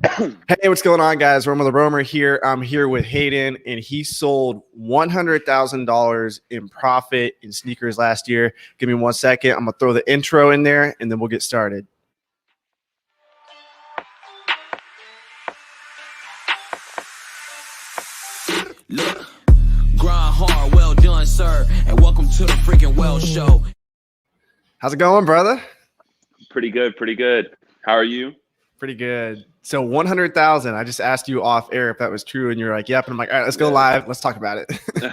Hey, what's going on, guys? Romer the Romer here. I'm here with Hayden, and he sold $100,000 in profit in sneakers last year. Give me 1 second. I'm going to throw the intro in there, and then we'll get started. Look, grind hard, well done, sir, and welcome to the freaking Well Show. How's it going, brother? Pretty good, pretty good. How are you? Pretty good. So 100,000. I just asked you off air if that was true, and you're like, "Yep." And I'm like, "All right, let's go live. Let's talk about it." All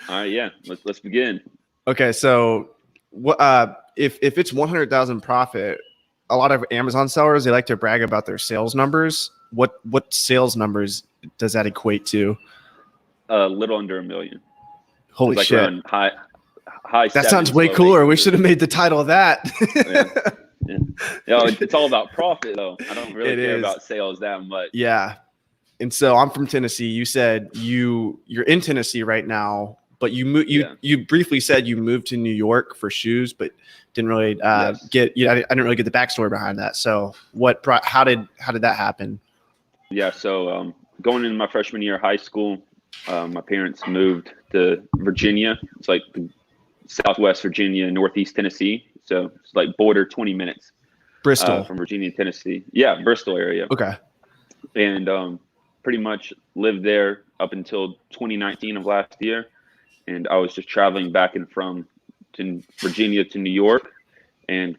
right, yeah. Let's begin. Okay, so what? If it's 100,000 profit, a lot of Amazon sellers, they like to brag about their sales numbers. What sales numbers does that equate to? A little under $1 million. Holy like shit! High. That sounds way cooler. We should have made the title of that. Yeah, it's all about profit, though. I don't really care about sales that much. Yeah, and so I'm from Tennessee. You said you're in Tennessee right now, but you briefly said you moved to New York for shoes, but didn't really get. I didn't really get the backstory behind that. So how did that happen? Yeah, so going into my freshman year of high school, my parents moved to Virginia. It's like Southwest Virginia, Northeast Tennessee. So it's like border 20 minutes. Bristol. From Virginia, Tennessee. Yeah, Bristol area. Okay. And pretty much lived there up until 2019 of last year. And I was just traveling back and from Virginia to New York, and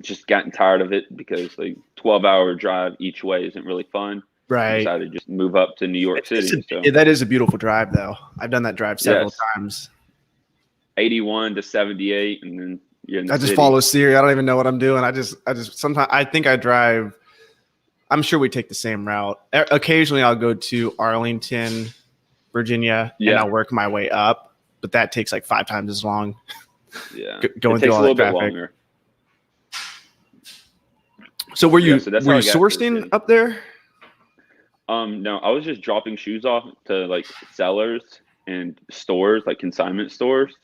just gotten tired of it because like 12-hour drive each way isn't really fun. Right. I decided to just move up to New York City. That is a beautiful drive, though. I've done that drive several times. 81 to 78, and then you're in the I just city. follow Siri. I don't even know what I'm doing. I just sometimes I think I drive. I'm sure we take the same route. Occasionally, I'll go to Arlington, Virginia, and I'll work my way up. But that takes like 5 times as long. Yeah, going through all that traffic. Longer. So were you sourcing up there? No, I was just dropping shoes off to like sellers and stores, like consignment stores.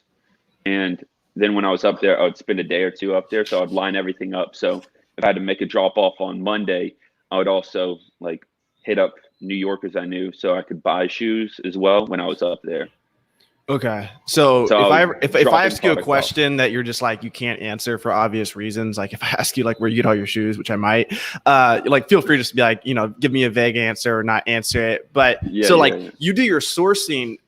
And then when I was up there, I would spend a day or two up there. So I'd line everything up. So if I had to make a drop off on Monday, I would also like hit up New Yorkers I knew so I could buy shoes as well when I was up there. Okay. So if I ask you a question that you're just like you can't answer for obvious reasons, like if I ask you like where you get all your shoes, which I might, like feel free just to be like, give me a vague answer or not answer it. But you do your sourcing.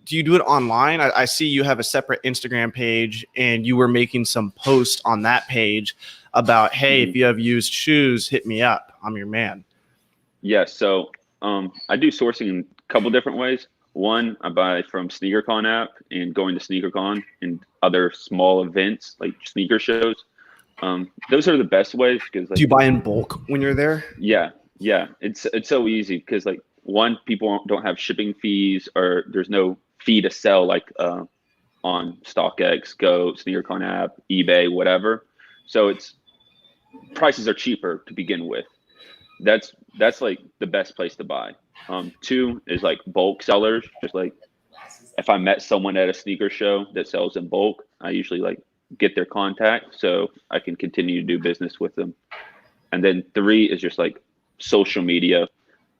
Do you do it online? I see you have a separate Instagram page, and you were making some posts on that page about, hey, if you have used shoes, hit me up. I'm your man. Yeah. So I do sourcing in a couple different ways. One, I buy from SneakerCon app and going to SneakerCon and other small events like sneaker shows. Those are the best ways because. Like, do you buy in bulk when you're there? Yeah. It's so easy because like one, people don't have shipping fees or there's no fee to sell like on StockX, Go, SneakerCon app, eBay, whatever. So prices are cheaper to begin with. That's like the best place to buy. 2 is like bulk sellers. Just like if I met someone at a sneaker show that sells in bulk, I usually like get their contact so I can continue to do business with them. And then 3 is just like social media,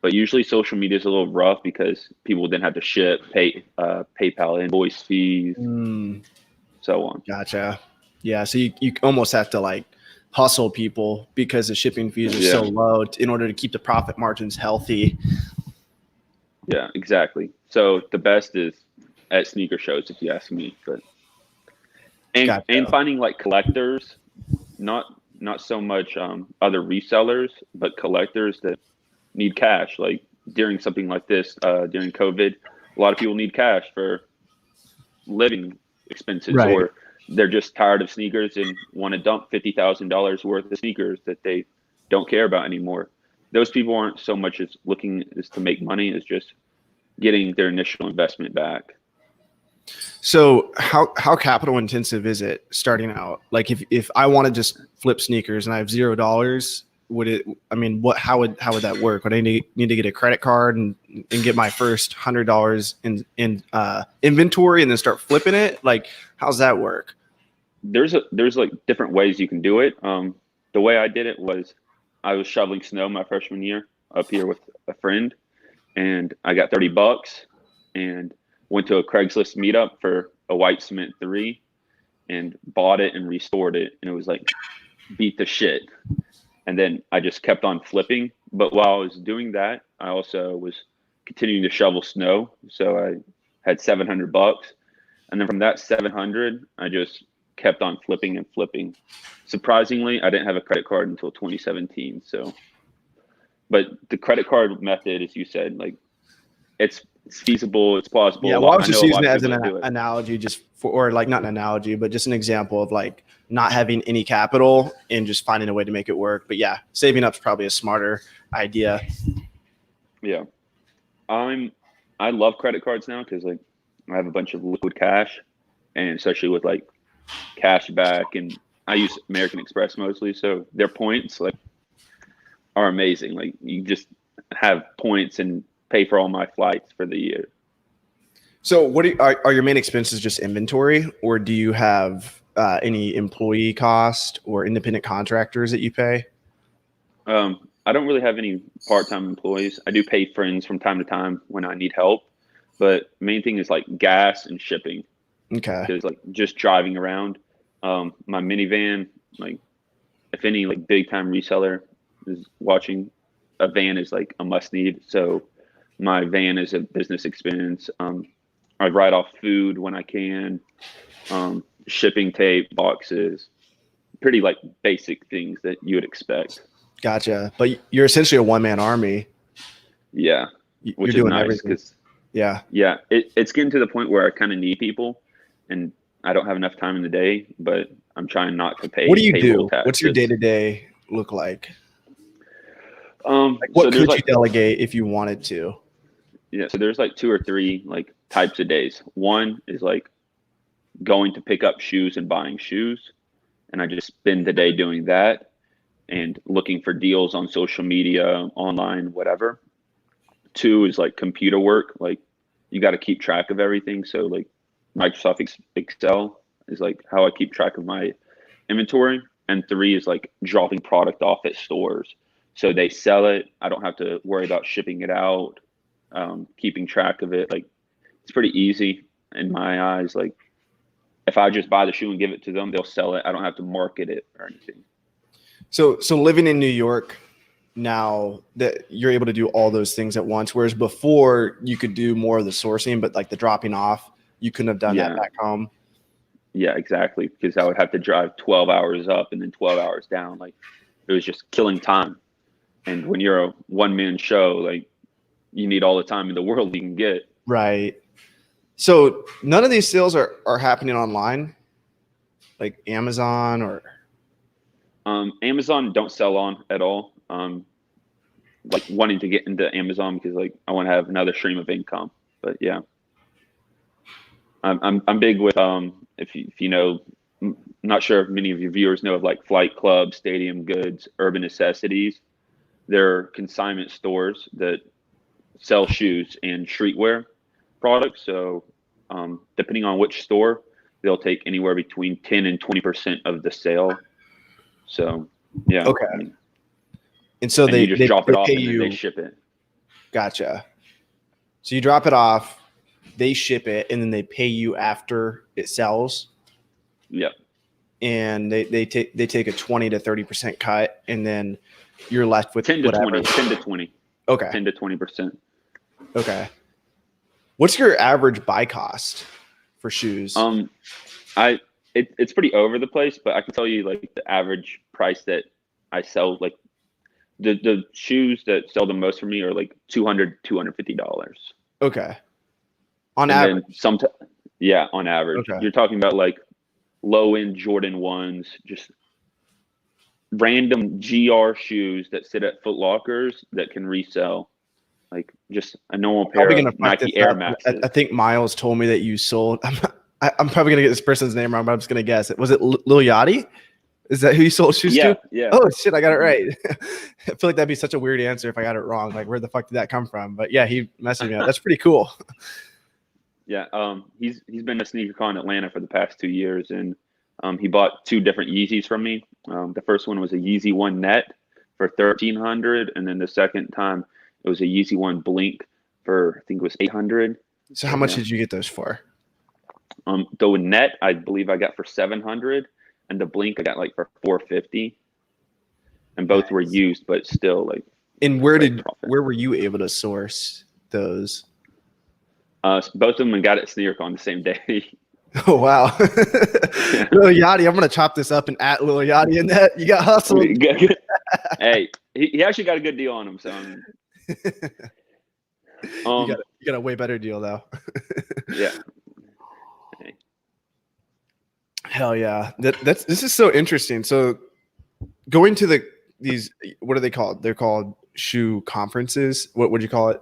but usually social media is a little rough because people then have to ship, pay PayPal invoice fees, so on. Gotcha. Yeah. So you almost have to like hustle people because the shipping fees are so low in order to keep the profit margins healthy. Yeah, exactly. So the best is at sneaker shows, if you ask me. But and finding like collectors, not so much other resellers, but collectors that need cash. Like during something like this, during COVID, a lot of people need cash for living expenses, or they're just tired of sneakers and want to dump $50,000 worth of sneakers that they don't care about anymore. Those people aren't so much as looking as to make money as just getting their initial investment back. So how capital intensive is it starting out? Like if I want to just flip sneakers and I have $0, how would that work? Would I need to get a credit card and get my first $100 in inventory and then start flipping it? Like, how's that work? There's like different ways you can do it. The way I did it was I was shoveling snow my freshman year up here with a friend, and I got $30 and went to a Craigslist meetup for a white cement 3 and bought it and restored it. And it was like, beat the shit. And then I just kept on flipping. But while I was doing that, I also was continuing to shovel snow. So I had $700. And then from that 700, I just kept on flipping and flipping. Surprisingly, I didn't have a credit card until 2017. So, but the credit card method, as you said, like it's feasible, it's plausible. Yeah, well, I was just using it as an analogy, just for, or like not an analogy, but just an example of like not having any capital and just finding a way to make it work. But yeah, saving up is probably a smarter idea. Yeah, I love credit cards now because like I have a bunch of liquid cash, and especially with like cash back, and I use American Express mostly, so their points like are amazing. Like you just have points and pay for all my flights for the year. So what are your main expenses just inventory, or do you have any employee cost or independent contractors that you pay? I don't really have any part-time employees. I do pay friends from time to time when I need help, but main thing is like gas and shipping. Okay. Because like just driving around, my minivan, like if any like big time reseller is watching, a van is like a must need. So my van is a business expense. I write off food when I can, shipping tape, boxes, pretty like basic things that you would expect. Gotcha. But you're essentially a one-man army. Yeah. Which you're is nice because yeah, it's getting to the point where I kind of need people and I don't have enough time in the day, but I'm trying not to pay. What do you do? Taxes. What's your day-to-day look like? Like what could you delegate if you wanted to? Yeah, so there's like 2 or 3 like types of days. One is like going to pick up shoes and buying shoes, and I just spend the day doing that and looking for deals on social media, online, whatever. 2 is like computer work, like you got to keep track of everything. So like Microsoft Excel is like how I keep track of my inventory. And 3 is like dropping product off at stores. So they sell it. I don't have to worry about shipping it out, keeping track of it. Like it's pretty easy in my eyes. Like if I just buy the shoe and give it to them, they'll sell it. I don't have to market it or anything. So living in New York now, that you're able to do all those things at once, whereas before you could do more of the sourcing, but like the dropping off, you couldn't have done that back home. Yeah, exactly. Because I would have to drive 12 hours up and then 12 hours down. Like it was just killing time. And when you're a one-man show, like you need all the time in the world you can get. Right. So none of these sales are happening online, like Amazon or. Amazon don't sell on at all. Like wanting to get into Amazon because like I want to have another stream of income. But yeah, I'm big with if you know, I'm not sure if many of your viewers know of like Flight Club, Stadium Goods, Urban Necessities. They're consignment stores that sell shoes and streetwear products. So depending on which store, they'll take anywhere between 10 and 20% of the sale. So yeah. Okay. And so you just drop it off and then they ship it. Gotcha. So you drop it off, they ship it, and then they pay you after it sells. Yep. And they take a 20 to 30% cut, and then you're left with 10 to 20. Okay. 10 to 20%. Okay. What's your average buy cost for shoes? It's pretty over the place, but I can tell you like the average price that I sell, like the shoes that sell the most for me are like $200, $250. Okay. On average. Yeah, on average. Okay. You're talking about like low end Jordan 1s, just random GR shoes that sit at Foot Lockers that can resell. Like just a normal pair of Nike Air Maxes. I think Miles told me that you sold. I'm probably gonna get this person's name wrong, but I'm just gonna guess it. Was it Lil Yachty? Is that who you sold shoes to? Yeah. Oh shit, I got it right. I feel like that'd be such a weird answer if I got it wrong. Like, where the fuck did that come from? But yeah, he messaged me up. That's pretty cool. Yeah, he's been to SneakerCon Atlanta for the past 2 years, and he bought 2 different Yeezys from me. The first one was a Yeezy 1 Net for 1,300, and then the second time it was a Yeezy One Blink for I think it was 800. So how much did you get those for? The net I believe I got for 700, and the Blink I got like for 450, and both were used, but still like. And where were you able to source those? Both of them got at SneakerCon the same day. Oh wow. Lil Yachty, I'm gonna chop this up and at Lil Yachty in that. You got hustled. Hey, he actually got a good deal on him, so you got a way better deal though. Yeah. Hey. Hell yeah. This is so interesting. So going to these, what are they called? They're called shoe conferences. What would you call it?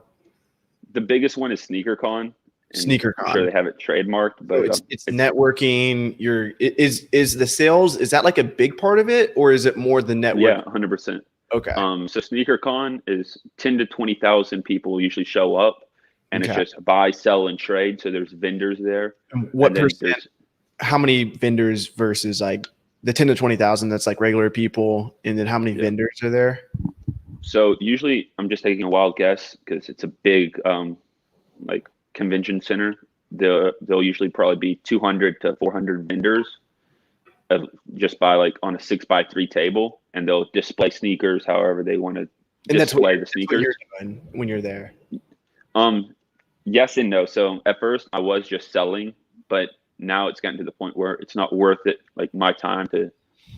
The biggest one is SneakerCon. SneakerCon. I'm sure they have it trademarked, but so it's networking. Is the sales, is that like a big part of it, or is it more the network? Yeah, 100%. Okay. So SneakerCon is 10 to 20,000 people usually show up, and it's just buy, sell, and trade. So there's vendors there. And what percent? How many vendors versus like the 10 to 20,000? That's like regular people, and then how many vendors are there? So usually, I'm just taking a wild guess because it's a big like convention center. There'll usually probably be 200 to 400 vendors, just by like on a 6x3 table, and they'll display sneakers however they want to display the sneakers. That's what you're doing when you're there. Yes and no. So at first I was just selling, but now it's gotten to the point where it's not worth it, like my time, to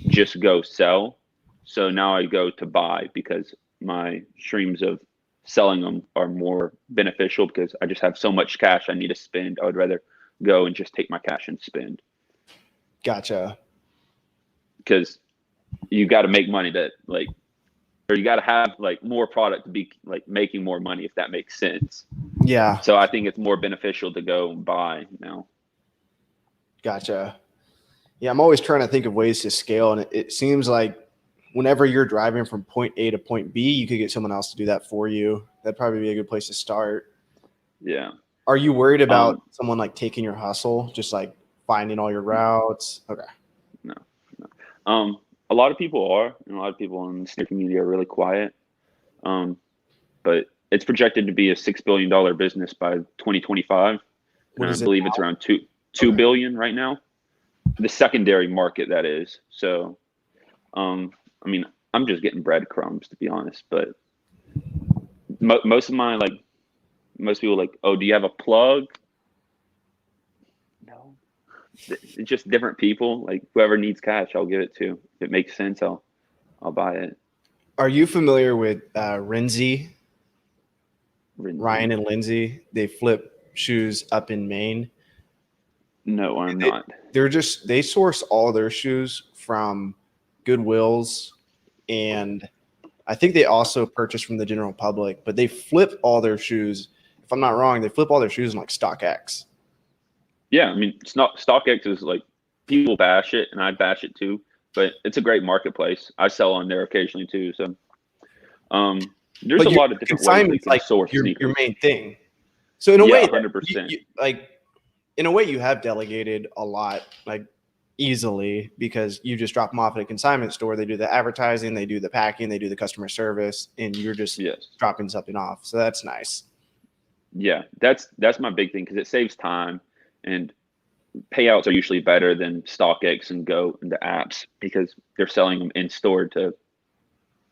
just go sell. So now I go to buy because my streams of selling them are more beneficial because I just have so much cash I need to spend. I would rather go and just take my cash and spend. Gotcha. Because you got to make money or you got to have like more product to be like making more money, if that makes sense. Yeah. So I think it's more beneficial to go and buy now. Gotcha. Yeah, I'm always trying to think of ways to scale, and it seems like whenever you're driving from point A to point B, you could get someone else to do that for you. That'd probably be a good place to start. Yeah. Are you worried about someone like taking your hustle, just like finding all your routes? Okay. No. A lot of people are, and a lot of people in the sneaker community are really quiet. But it's projected to be a $6 billion business by 2025. And I believe it's around $2 billion right now. The secondary market, that is. So, I mean, I'm just getting breadcrumbs, to be honest. But most people like, oh, do you have a plug? No. It's just different people. Like whoever needs cash, I'll give it to. If it makes sense, I'll buy it. Are you familiar with Renzi? Ryan and Lindsay? They flip shoes up in Maine. No, I'm not. They source all their shoes from Goodwills, and I think they also purchase from the general public, but they flip all their shoes. If I'm not wrong, they flip all their shoes in like StockX. Yeah, I mean, StockX is like, people bash it, and I bash it too, but it's a great marketplace. I sell on there occasionally too. So, there's a lot of different ways you can source your main thing. So in a way, 100%. In a way, you have delegated a lot, like easily, because you just drop them off at a consignment store. They do the advertising, they do the packing, they do the customer service, and you're just dropping something off. So that's nice. Yeah, that's my big thing, because it saves time, and payouts are usually better than StockX and Go and the apps because they're selling them in store to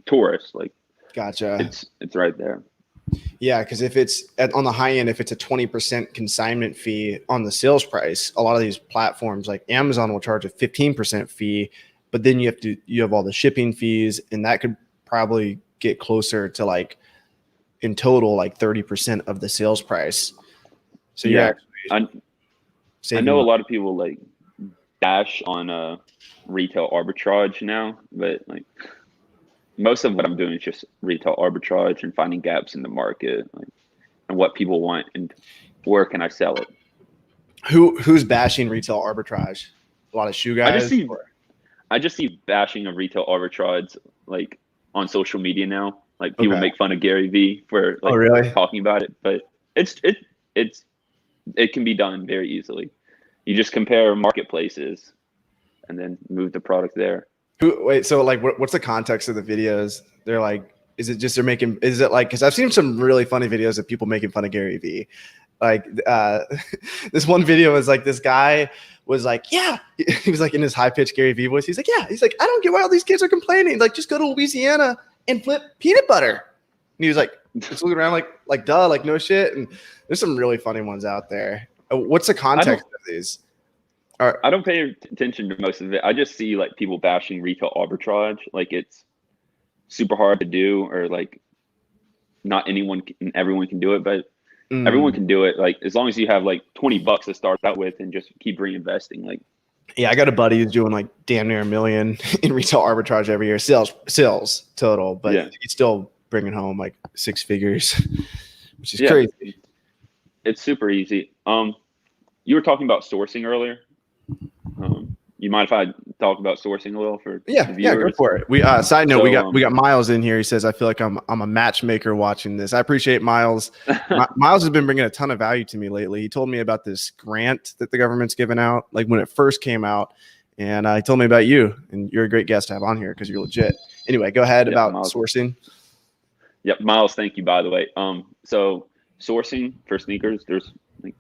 tourists. Like, gotcha. It's right there. Yeah, because if it's on the high end, if it's a 20% consignment fee on the sales price, a lot of these platforms like Amazon will charge a 15% fee, but then you have all the shipping fees, and that could probably get closer to like in total like 30% of the sales price. So yeah, I know a lot of people like dash on retail arbitrage now, but like most of what I'm doing is just retail arbitrage and finding gaps in the market, like, and what people want and where can I sell it. Who's bashing retail arbitrage? A lot of shoe guys. I just see bashing of retail arbitrage like on social media now. Like people make fun of Gary Vee for like talking about it, but it can be done very easily. You just compare marketplaces and then move the product there. So like what's the context of the videos they're like, is it just they're making? Is it like? Because I've seen some really funny videos of people making fun of Gary Vee. Like this one video was like this guy was like, yeah, he was like in his high pitched Gary Vee voice. He's like, yeah, he's like, I don't get why all these kids are complaining. Like, just go to Louisiana and flip peanut butter. And he was like, just looking around like duh, like no shit. And there's some really funny ones out there. What's the context of these? I don't pay attention to most of it. I just see like people bashing retail arbitrage, like it's super hard to do, or like not everyone can do it, but everyone can do it. Like as long as you have like $20 to start out with and just keep reinvesting. Like, yeah, I got a buddy who's doing like damn near $1 million in retail arbitrage every year, sales total, but he's still bringing home like 6 figures, which is crazy. It's super easy. You were talking about sourcing earlier. You mind if I talk about sourcing a little for the viewers? Yeah, go for it. We side note, we got Miles in here. He says, I feel like I'm a matchmaker watching this. I appreciate Miles. Miles has been bringing a ton of value to me lately. He told me about this grant that the government's given out, like when it first came out, and he told me about you, and you're a great guest to have on here because you're legit. Anyway, go ahead about Miles. Sourcing. Yep, Miles, thank you, by the way. So sourcing for sneakers, there's like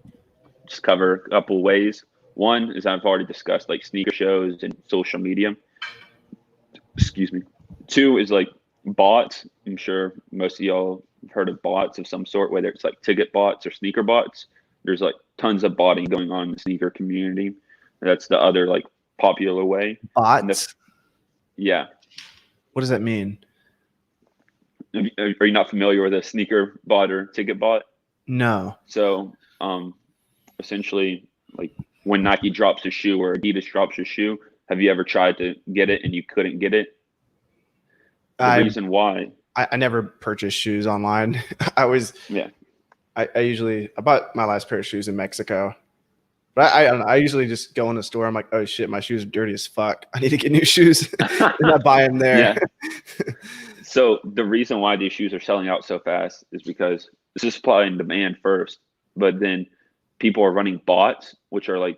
just cover a couple ways. One is I've already discussed, like sneaker shows and social media. Excuse me. 2 is like bots. I'm sure most of y'all have heard of bots of some sort, whether it's like ticket bots or sneaker bots. There's like tons of botting going on in the sneaker community. That's the other like popular way. Bots? Yeah. What does that mean? Are you not familiar with a sneaker bot or ticket bot? No. So essentially, like when Nike drops a shoe or Adidas drops a shoe, have you ever tried to get it and you couldn't get it? The reason why. I never purchase shoes online. I usually bought my last pair of shoes in Mexico. But I usually just go in the store. I'm like, oh shit, my shoes are dirty as fuck. I need to get new shoes. And I buy them there. Yeah. So the reason why these shoes are selling out so fast is because this is supply and demand first, but then people are running bots, which are like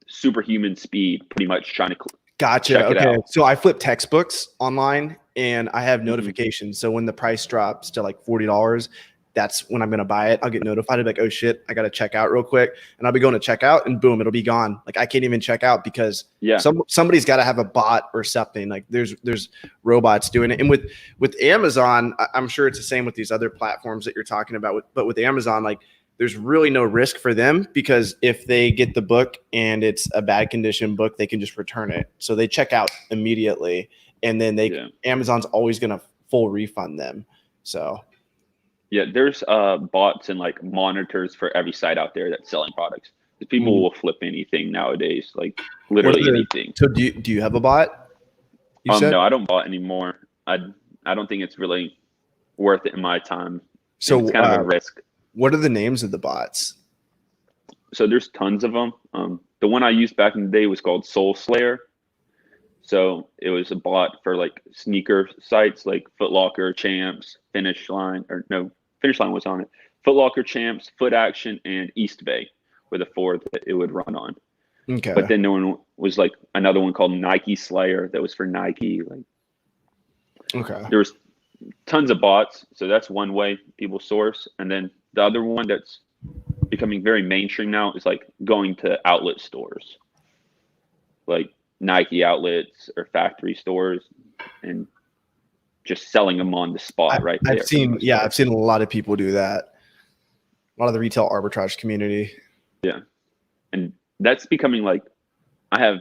superhuman speed, pretty much trying to Gotcha. Okay. So I flip textbooks online and I have notifications. So when the price drops to like $40, that's when I'm going to buy it. I'll get notified. I'll be like, oh shit, I got to check out real quick. And I'll be going to check out and boom, it'll be gone. Like I can't even check out because somebody's got to have a bot or something. Like there's robots doing it. And with Amazon, I'm sure it's the same with these other platforms that you're talking about. But with Amazon, like there's really no risk for them because if they get the book and it's a bad condition book, they can just return it. So they check out immediately. And then Amazon's always going to full refund them. So yeah, there's bots and like monitors for every site out there that's selling products. Because people will flip anything nowadays, like literally anything. So do you have a bot? No, I don't bot anymore. I don't think it's really worth it in my time. So it's kind of a risk. What are the names of the bots? So there's tons of them. The one I used back in the day was called Soul Slayer. So it was a bot for like sneaker sites like Foot Locker, Champs, Finish Line was on it. Foot Locker, Champs, Foot Action, and East Bay were the 4 that it would run on. Okay. But then there was like another one called Nike Slayer that was for Nike. Like, okay. There was tons of bots. So that's one way people source. And then the other one that's becoming very mainstream now is like going to outlet stores, like Nike outlets or factory stores, and just selling them on the spot right there. I've seen a lot of people do that. A lot of the retail arbitrage community. Yeah. And that's becoming like, I have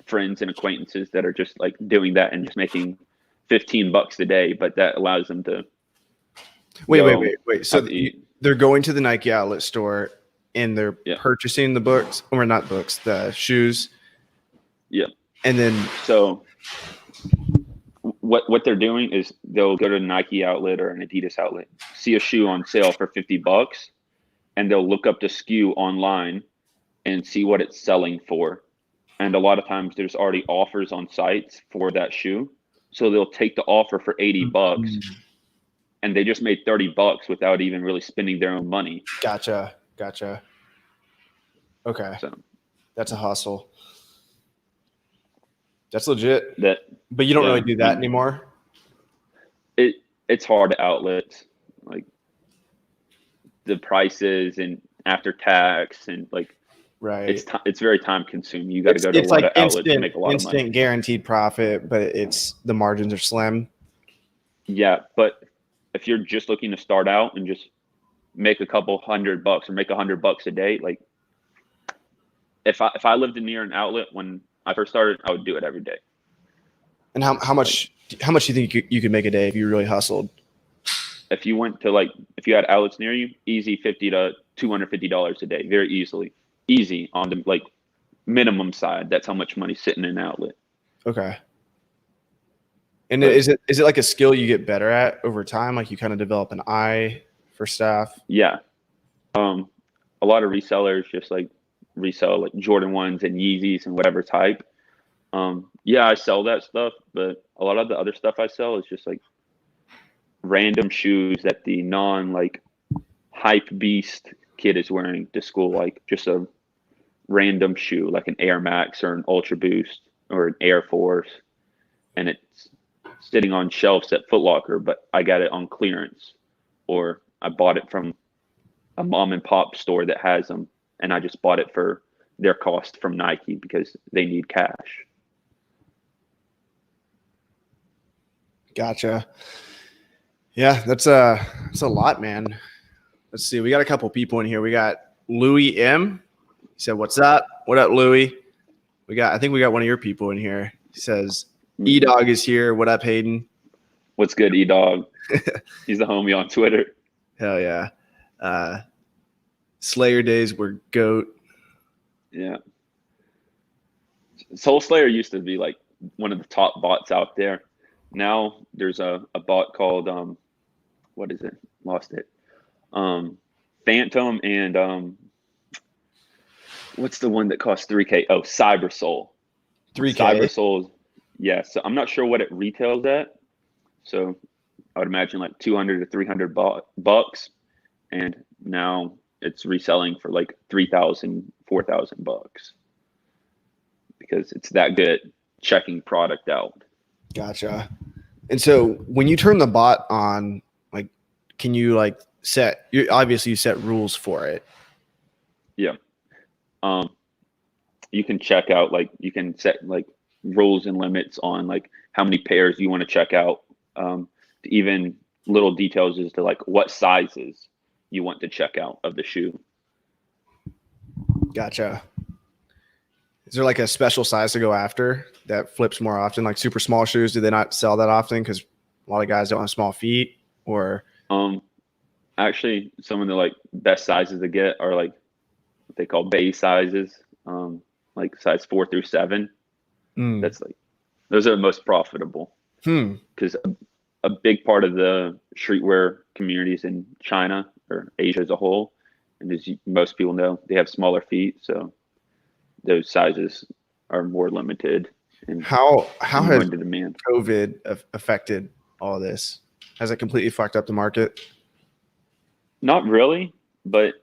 friends and acquaintances that are just like doing that and just making $15 a day, but that allows them to wait. So they're going to the Nike outlet store and they're purchasing the books, or not books, the shoes. Yeah. And then so what they're doing is they'll go to a Nike outlet or an Adidas outlet, see a shoe on sale for $50, and they'll look up the SKU online and see what it's selling for. And a lot of times there's already offers on sites for that shoe. So they'll take the offer for $80 and they just made $30 without even really spending their own money. Gotcha. Okay. So that's a hustle. That's legit. But you don't really do that anymore? it's hard to outlets, like the prices and after tax and like right. It's very time consuming. You got to go to a lot like of outlets to make a lot of money. Instant guaranteed profit, but the margins are slim. Yeah, but if you're just looking to start out and just make a couple $100 or make $100 a day, like if I lived near an outlet when I first started, I would do it every day. And how much do you think you could make a day if you really hustled? If you went to if you had outlets near you, easy $50 to $250 a day, very easy on the minimum side. That's how much money sitting in an outlet. Okay. And is it like a skill you get better at over time? Like you kind of develop an eye for stuff? Yeah. A lot of resellers just resell like Jordan 1s and Yeezys and whatever type. Yeah, I sell that stuff, but a lot of the other stuff I sell is just like random shoes that the hype beast kid is wearing to school, like just a random shoe, like an Air Max or an Ultra Boost or an Air Force, and it's sitting on shelves at Foot Locker, but I got it on clearance, or I bought it from a mom and pop store that has them, and I just bought it for their cost from Nike because they need cash. Gotcha. Yeah, that's a lot, man. Let's see. We got a couple people in here. We got Louis M. He said, "What's up? What up, Louis?" I think we got one of your people in here. He says, "E-Dog is here. What up, Hayden?" What's good, E-Dog? He's the homie on Twitter. Hell yeah. Slayer days were GOAT. Yeah. Soul Slayer used to be like one of the top bots out there. Now there's a bot called what is it? Lost it. Phantom and what's the one that costs 3K? Oh, Cyber Soul. 3K. Cyber Soul. Yeah. So I'm not sure what it retails at. So I would imagine like 200 to 300 bucks, and now it's reselling for like 3,000, 4,000 bucks because it's that good checking product out. Gotcha. And so when you turn the bot on, like, can you obviously you set rules for it? Yeah. You can check out, you can set rules and limits on how many pairs you want to check out, to even little details as to what sizes you want to check out of the shoe. Gotcha. Is there a special size to go after that flips more often? Like super small shoes, do they not sell that often because a lot of guys don't have small feet? Or actually some of the best sizes to get are what they call base sizes, size 4 through 7. That's those are the most profitable because a big part of the streetwear communities in China or Asia as a whole, and as most people know, they have smaller feet, so those sizes are more limited. And how has demand. COVID affected all this? Has it completely fucked up the market? Not really, but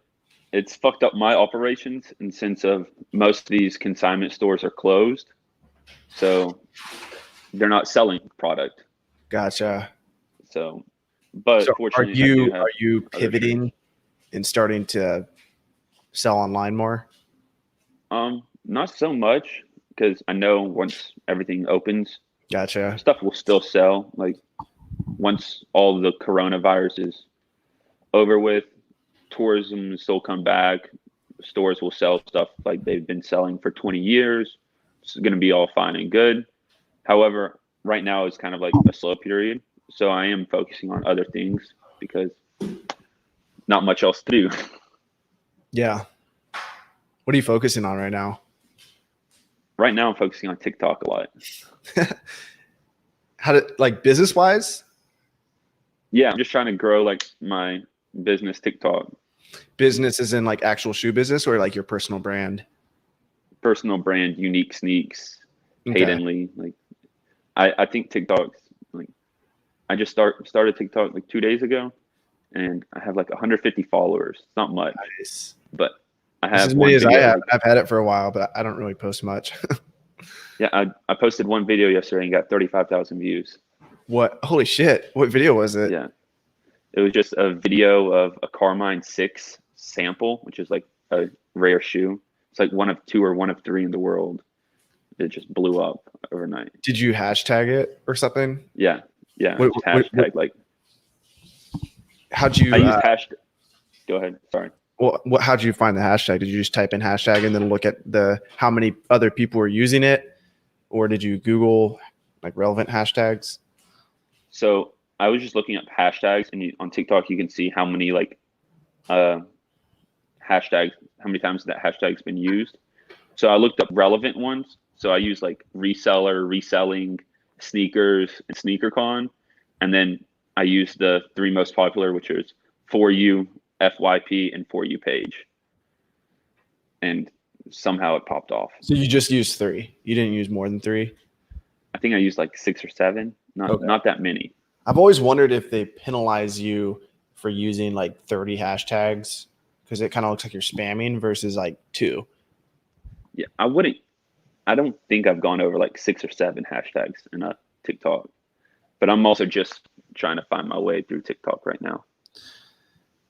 it's fucked up my operations in the sense of most of these consignment stores are closed, so they're not selling product. Gotcha. So, but fortunately, are you pivoting and starting to sell online more? Not so much, because I know once everything opens, gotcha, stuff will still sell. Once all the coronavirus is over with, tourism will still come back. Stores will sell stuff like they've been selling for 20 years. It's going to be all fine and good. However, right now is kind of a slow period. So I am focusing on other things because not much else to do. Yeah. What are you focusing on right now? Right now I'm focusing on TikTok a lot. How business wise? Yeah, I'm just trying to grow my business TikTok. Business is in actual shoe business or your personal brand? Personal brand, Unique Sneaks, okay. Hayden Lee. I think TikTok's I just started TikTok 2 days ago, and I have 150 followers. It's not much, nice. But I have as many as I have. I've had it for a while, but I don't really post much. Yeah, I posted one video yesterday and got 35,000 views. What? Holy shit! What video was it? Yeah, it was just a video of a Carmine 6 sample, which is like a rare shoe. It's like one of 2 or one of 3 in the world. It just blew up overnight. Did you hashtag it or something? Yeah. Hashtag like. How'd you? I used hashtag. Go ahead. Sorry. Well, how'd you find the hashtag? Did you just type in hashtag and then look at how many other people were using it, or did you Google like relevant hashtags? So I was just looking up hashtags, and on TikTok you can see how many like hashtags, how many times that hashtag's been used. So I looked up relevant ones. So I used like reseller, reselling, sneakers, and SneakerCon, and then I used the 3 most popular, which is For You, FYP, and For You page. And somehow it popped off. So you just used 3. You didn't use more than 3? I think I used like 6 or 7. Not that many. I've always wondered if they penalize you for using like 30 hashtags, because it kind of looks like you're spamming versus like 2. Yeah, I don't think I've gone over like 6 or 7 hashtags in a TikTok, but I'm also just trying to find my way through TikTok right now.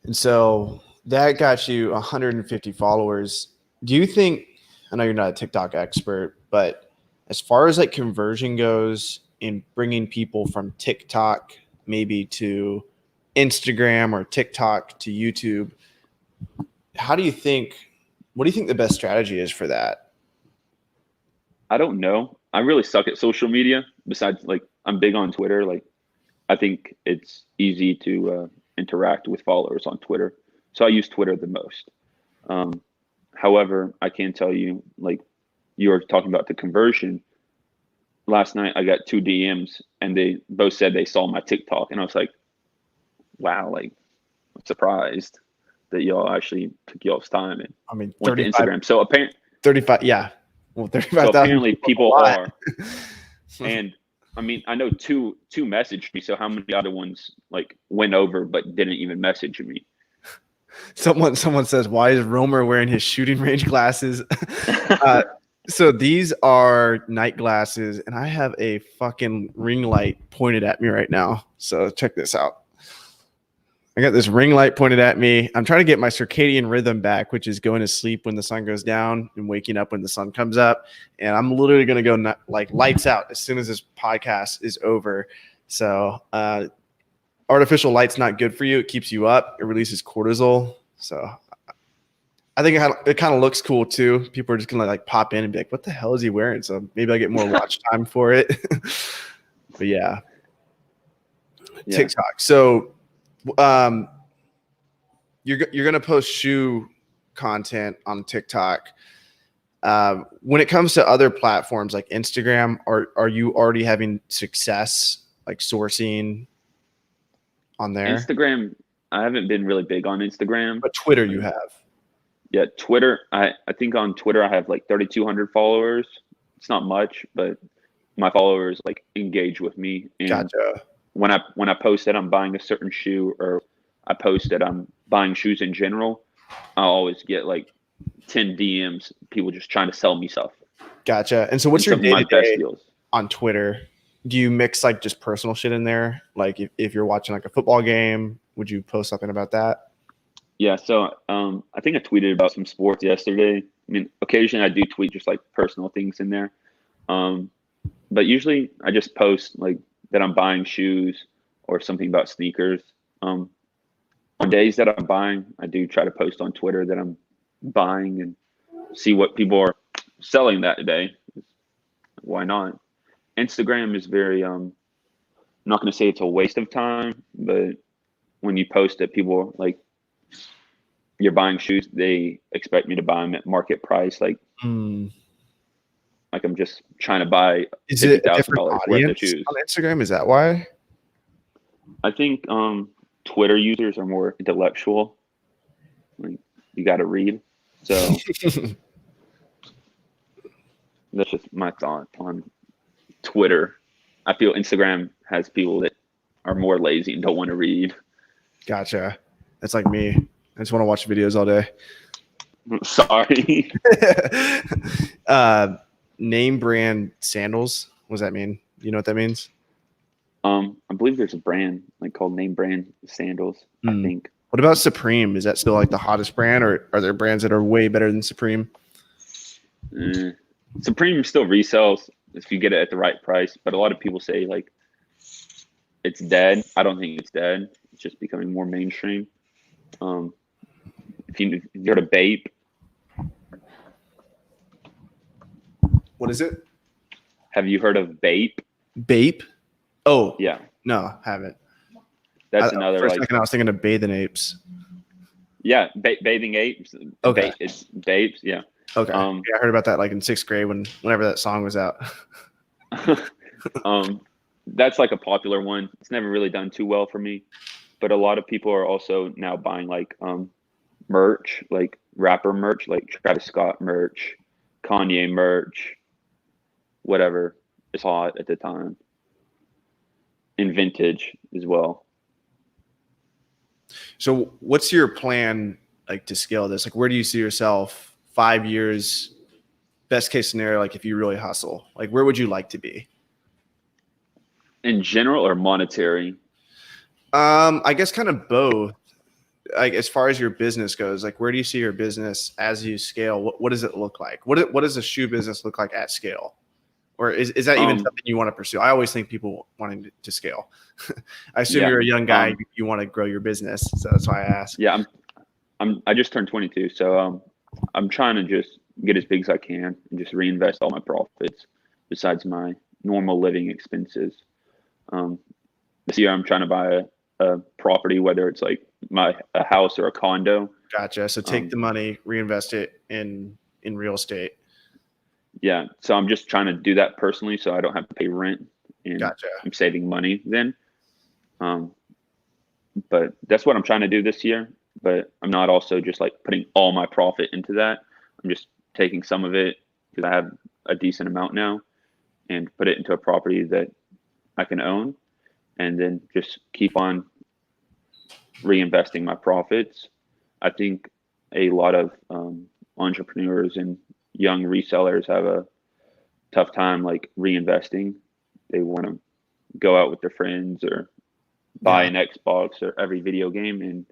And so that got you 150 followers. Do you think, I know you're not a TikTok expert, but as far as like conversion goes in bringing people from TikTok maybe to Instagram or TikTok to YouTube, what do you think the best strategy is for that? I don't know. I really suck at social media. Besides, like, I'm big on Twitter. Like, I think it's easy to interact with followers on Twitter. So I use Twitter the most. However, I can tell you, like, you were talking about the conversion. Last night, I got 2 DMs, and they both said they saw my TikTok. And I was like, wow, like, I'm surprised that y'all actually took y'all's time and went to Instagram. So apparently 35, yeah. Well, 35,000. So apparently people are. And I mean, I know two messaged me. So how many other ones like went over but didn't even message me? Someone says, why is Romer wearing his shooting range glasses? So these are night glasses, and I have a fucking ring light pointed at me right now. So check this out. I got this ring light pointed at me. I'm trying to get my circadian rhythm back, which is going to sleep when the sun goes down and waking up when the sun comes up. And I'm literally going to go like lights out as soon as this podcast is over. So artificial light's not good for you. It keeps you up. It releases cortisol. So I think it kind of looks cool too. People are just going to like pop in and be like, what the hell is he wearing? So maybe I get more watch time for it. But yeah. TikTok. So you're gonna post shoe content on TikTok. When it comes to other platforms like Instagram, are you already having success like sourcing on there? Instagram, I haven't been really big on Instagram. But Twitter you have. Yeah, Twitter. I think on Twitter I have like 3,200 followers. It's not much, but my followers like engage with me. And gotcha. When I post that I'm buying a certain shoe, or I post that I'm buying shoes in general, I always get like 10 DMs, people just trying to sell me stuff. Gotcha. And so what's your day-to-day on Twitter? Do you mix like just personal shit in there? Like if you're watching like a football game, would you post something about that? Yeah. So I think I tweeted about some sports yesterday. I mean, occasionally I do tweet just like personal things in there. But usually I just post like that I'm buying shoes or something about sneakers. On days that I'm buying, I do try to post on Twitter that I'm buying and see what people are selling that day. Why not? Instagram is very, I'm not going to say it's a waste of time, but when you post it, people like, you're buying shoes, they expect me to buy them at market price. Like, like I'm just trying to buy $50,000 worth of shoes on Instagram. Is that why? I think Twitter users are more intellectual. Like, you got to read. So that's just my thought on Twitter. I feel Instagram has people that are more lazy and don't want to read. Gotcha. That's like me. I just want to watch videos all day. Sorry. Name brand sandals. What does that mean? You know what that means? I believe there's a brand like called Name Brand Sandals. I think. What about Supreme? Is that still like the hottest brand, or are there brands that are way better than Supreme? Supreme still resells if you get it at the right price, but a lot of people say like it's dead. I don't think it's dead. It's just becoming more mainstream. If you heard of Bape, What is it? have you heard of Bape? Bape? Oh, Yeah. No, haven't. That's another for a like. second, I was thinking of bathing apes. Yeah, bathing apes. Okay. It's Bapes. Yeah. Okay. Yeah, I heard about that like in 6th grade whenever that song was out. That's like a popular one. It's never really done too well for me, but a lot of people are also now buying like merch, like rapper merch, like Travis Scott merch, Kanye merch, whatever is hot at the time, and vintage as well. So what's your plan like to scale this? Like, where do you see yourself 5 years, best case scenario, like if you really hustle? Like, where would you like to be? In general or monetary? I guess kind of both. Like, as far as your business goes, like, where do you see your business as you scale? What does it look like? What does a shoe business look like at scale? Or is that even something you want to pursue? I always think people wanting to scale. I assume you're a young guy. You want to grow your business, so that's why I ask. Yeah, I just turned 22, so I'm trying to just get as big as I can and just reinvest all my profits besides my normal living expenses. This year I'm trying to buy a property, whether it's like a house or a condo. Gotcha. So take the money, reinvest it in real estate. Yeah. So I'm just trying to do that personally so I don't have to pay rent, and Gotcha. I'm saving money then. But that's what I'm trying to do this year. But I'm not also just like putting all my profit into that. I'm just taking some of it because I have a decent amount now and put it into a property that I can own, and then just keep on reinvesting my profits. I think a lot of entrepreneurs and young resellers have a tough time like reinvesting. They want to go out with their friends or buy an Xbox or every video game, and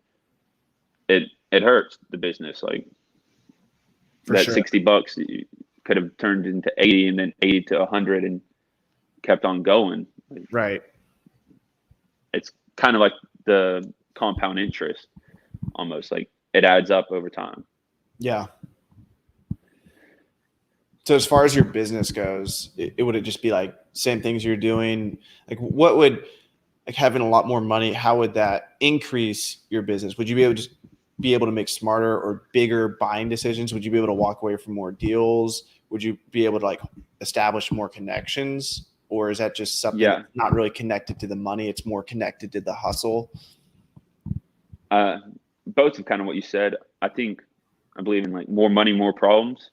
it hurts the business. Like that sure. $60 could have turned into 80 and then 80 to 100 and kept on going. Right. It's kind of like the compound interest, almost like it adds up over time. Yeah. So as far as your business goes, it would it just be like same things you're doing? Like what would like having a lot more money, how would that increase your business? Would you be able to make smarter or bigger buying decisions? Would you be able to walk away from more deals? Would you be able to like establish more connections? Or is that just something that's not really connected to the money? It's more connected to the hustle? Both of kind of what you said. I believe in like more money, more problems.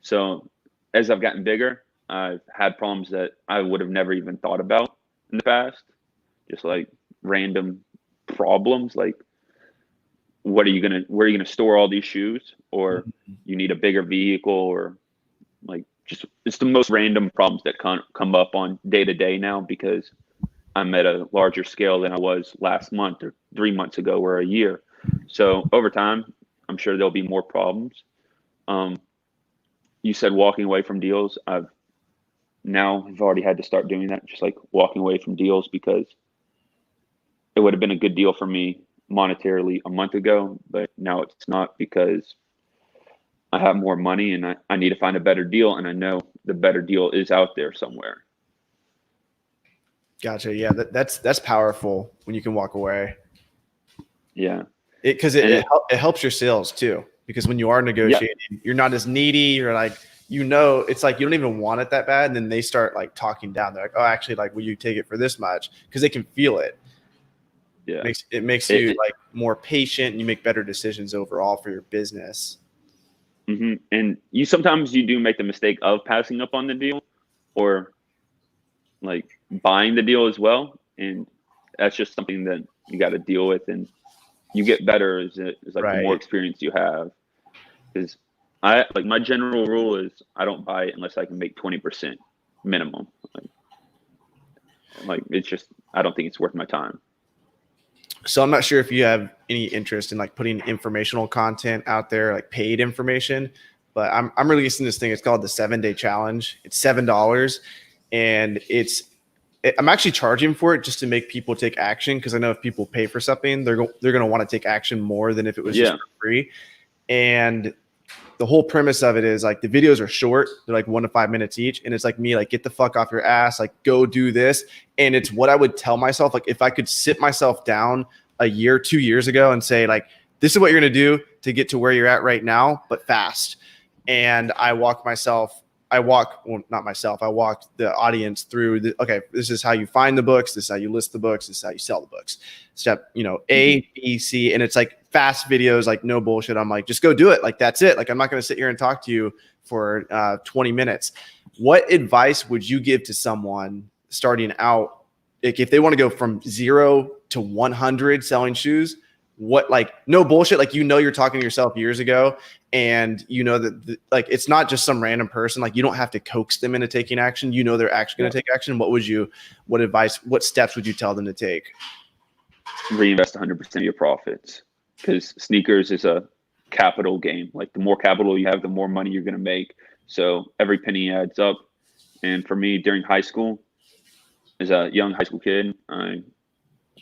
So as I've gotten bigger, I've had problems that I would have never even thought about in the past. Just like random problems, like where are you gonna store all these shoes, or you need a bigger vehicle, or like just it's the most random problems that come up on day to day now because I'm at a larger scale than I was last month or 3 months ago or a year. So over time, I'm sure there'll be more problems. You said walking away from deals. I've already had to start doing that, just like walking away from deals because it would have been a good deal for me monetarily a month ago, but now it's not because I have more money and I need to find a better deal, and I know the better deal is out there somewhere. Gotcha. Yeah, that's powerful when you can walk away. Yeah, because it helps your sales too. Because when you are negotiating, you're not as needy. You're like, it's like you don't even want it that bad, and then they start like talking down. They're like, oh, actually, like, will you take it for this much? Because they can feel it. Yeah, it makes you like more patient, and you make better decisions overall for your business. Mm-hmm. And sometimes you do make the mistake of passing up on the deal, or like buying the deal as well, and that's just something that you got to deal with, and you get better as like the more experience you have. Because my general rule is I don't buy it unless I can make 20% minimum. Like, it's just, I don't think it's worth my time. So I'm not sure if you have any interest in like putting informational content out there, like paid information, but I'm releasing this thing. It's called the 7-day challenge. It's $7, and I'm actually charging for it just to make people take action, because I know if people pay for something, they're going to want to take action more than if it was just for free. And the whole premise of it is like the videos are short. They're like 1 to 5 minutes each. And it's like me, like, get the fuck off your ass, like go do this. And it's what I would tell myself. Like if I could sit myself down a year, 2 years ago and say like, this is what you're going to do to get to where you're at right now, but fast. And I walk the audience through okay, this is how you find the books. This is how you list the books. This is how you sell the books. Step, A, B, C. And it's like fast videos, like no bullshit. I'm like, just go do it. Like, that's it. Like, I'm not going to sit here and talk to you for 20 minutes. What advice would you give to someone starting out? Like, if they want to go from 0 to 100 selling shoes, what, like, no bullshit. Like, you're talking to yourself years ago, and that like, it's not just some random person. Like, you don't have to coax them into taking action. They're actually going to take action. What steps would you tell them to take? Reinvest 100% of your profits, because sneakers is a capital game. Like, the more capital you have, the more money you're going to make. So every penny adds up. And for me, during high school, as a young high school kid, I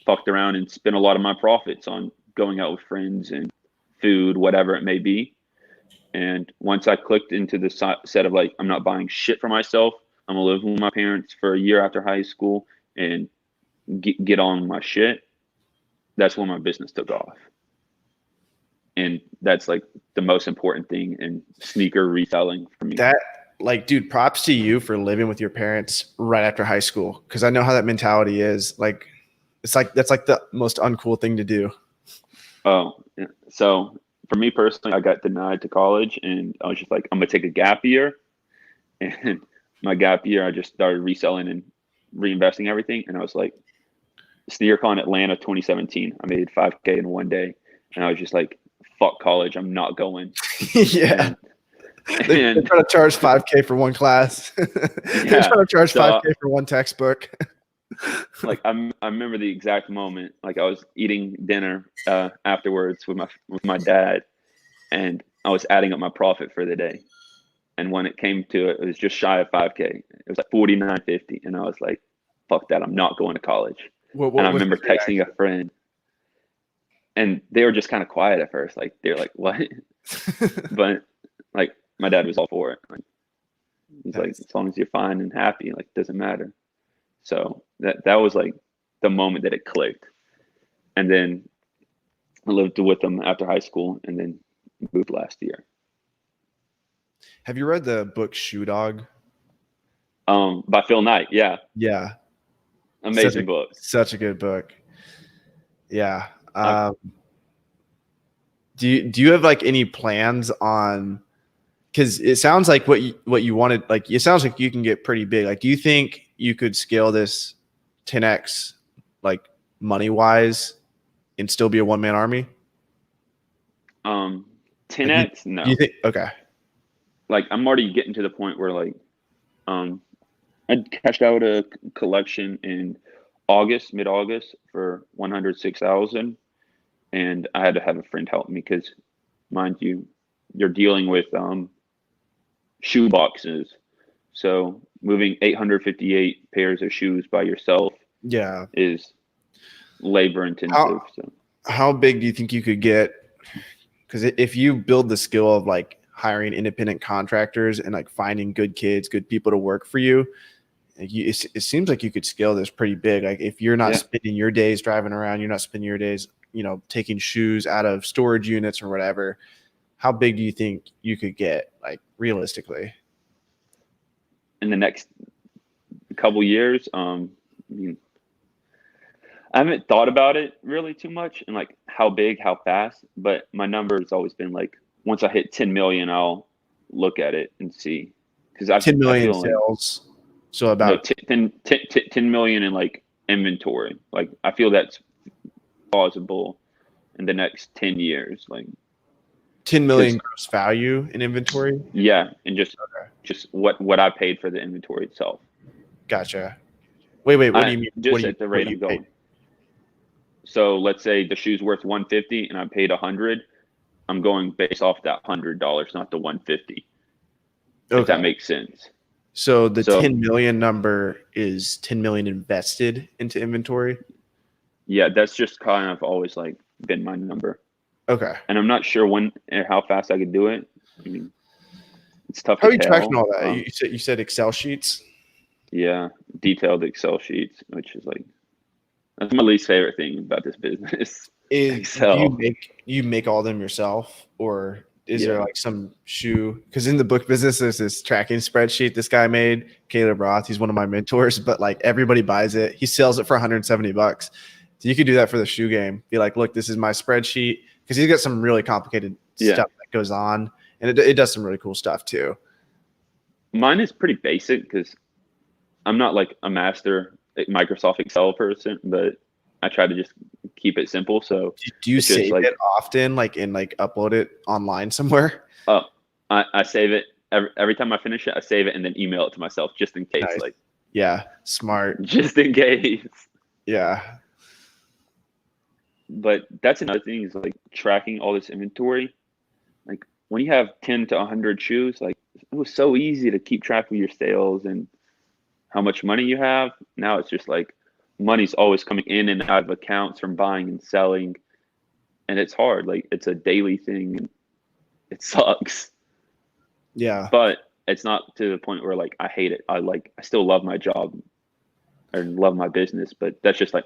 fucked around and spent a lot of my profits on going out with friends and food, whatever it may be. And once I clicked into the set of like, I'm not buying shit for myself, I'm gonna live with my parents for a year after high school and get on my shit, that's when my business took off. And that's like the most important thing in sneaker reselling for me. That, like, dude, props to you for living with your parents right after high school, because I know how that mentality is. Like, it's like that's like the most uncool thing to do. Oh, yeah. So for me personally, I got denied to college, and I was just like, I'm gonna take a gap year. And my gap year, I just started reselling and reinvesting everything. And I was like, SneakerCon Atlanta 2017, I made 5K in one day, and I was just like, fuck college, I'm not going. Yeah. They're trying to charge 5K for one class. They're trying to charge 5K for one textbook. Like, I remember the exact moment. Like, I was eating dinner afterwards with my dad, and I was adding up my profit for the day. And when it came to it, it was just shy of 5K. It was like 49.50, and I was like, "Fuck that! I'm not going to college." And I remember texting a friend, and they were just kind of quiet at first. Like, they were like, "What?" But like, my dad was all for it. Like, he's like, "As long as you're fine and happy, like, it doesn't matter." So that was like the moment that it clicked. And then I lived with them after high school, and then moved last year. Have you read the book Shoe Dog? By Phil Knight. Yeah. Yeah. Amazing book. Such a good book. Yeah. Do you have like any plans on, because it sounds like what you wanted, like, it sounds like you can get pretty big. Like, do you think you could scale this 10x, like, money wise, and still be a one-man army? 10x? No. Do you think? Okay. Like, I'm already getting to the point where, like, I cashed out a collection in mid-August for $106,000, and I had to have a friend help me because, mind you, you're dealing with shoe boxes. So moving 858 pairs of shoes by yourself, is labor intensive. How big do you think you could get? Because if you build the skill of like hiring independent contractors and like finding good kids, good people to work for you, it seems like you could scale this pretty big. Like, if you're not spending your days driving around, you're not spending your days, taking shoes out of storage units or whatever. How big do you think you could get, like, realistically? In the next couple years, I haven't thought about it really too much, and like how big, how fast, but my number has always been like, once I hit 10 million, I'll look at it and see. Because I've 10 million sales. Like, so about 10 million in like inventory. Like, I feel that's plausible in the next 10 years. Like, 10 million gross value in inventory. Yeah. And just what I paid for the inventory itself. Gotcha. Wait. What do you mean? Just at the rate I'm going. So let's say the shoe's worth $150 and I paid $100. I'm going based off that $100, not the $150. Okay. If that makes sense. So the 10 million number is 10 million invested into inventory. Yeah, that's just kind of always like been my number. Okay. And I'm not sure when and how fast I could do it. I mean, it's tough. How are you tracking all that? You said Excel sheets. Yeah, detailed Excel sheets, which is like that's my least favorite thing about this business. Is Excel. you make all of them yourself, or is there like some shoe? Because in the book business, there's this tracking spreadsheet this guy made, Caleb Roth. He's one of my mentors, but like everybody buys it. He sells it for $170. So you could do that for the shoe game. Be like, look, this is my spreadsheet, because he's got some really complicated stuff that goes on, and it does some really cool stuff too. Mine is pretty basic because I'm not like a master Microsoft Excel person, but I try to just keep it simple. So do you save it often, like upload it online somewhere? Oh, I save it every time I finish it. I save it and then email it to myself just in case. Nice. Like, smart. Just in case. Yeah. But that's another thing is like tracking all this inventory. Like when you have 10 to 100 shoes, like it was so easy to keep track of your sales and how much money you have. Now it's just like money's always coming in and out of accounts from buying and selling. And it's hard. Like it's a daily thing. And it sucks. Yeah. But it's not to the point where like I hate it. I still love my job and love my business, but that's just like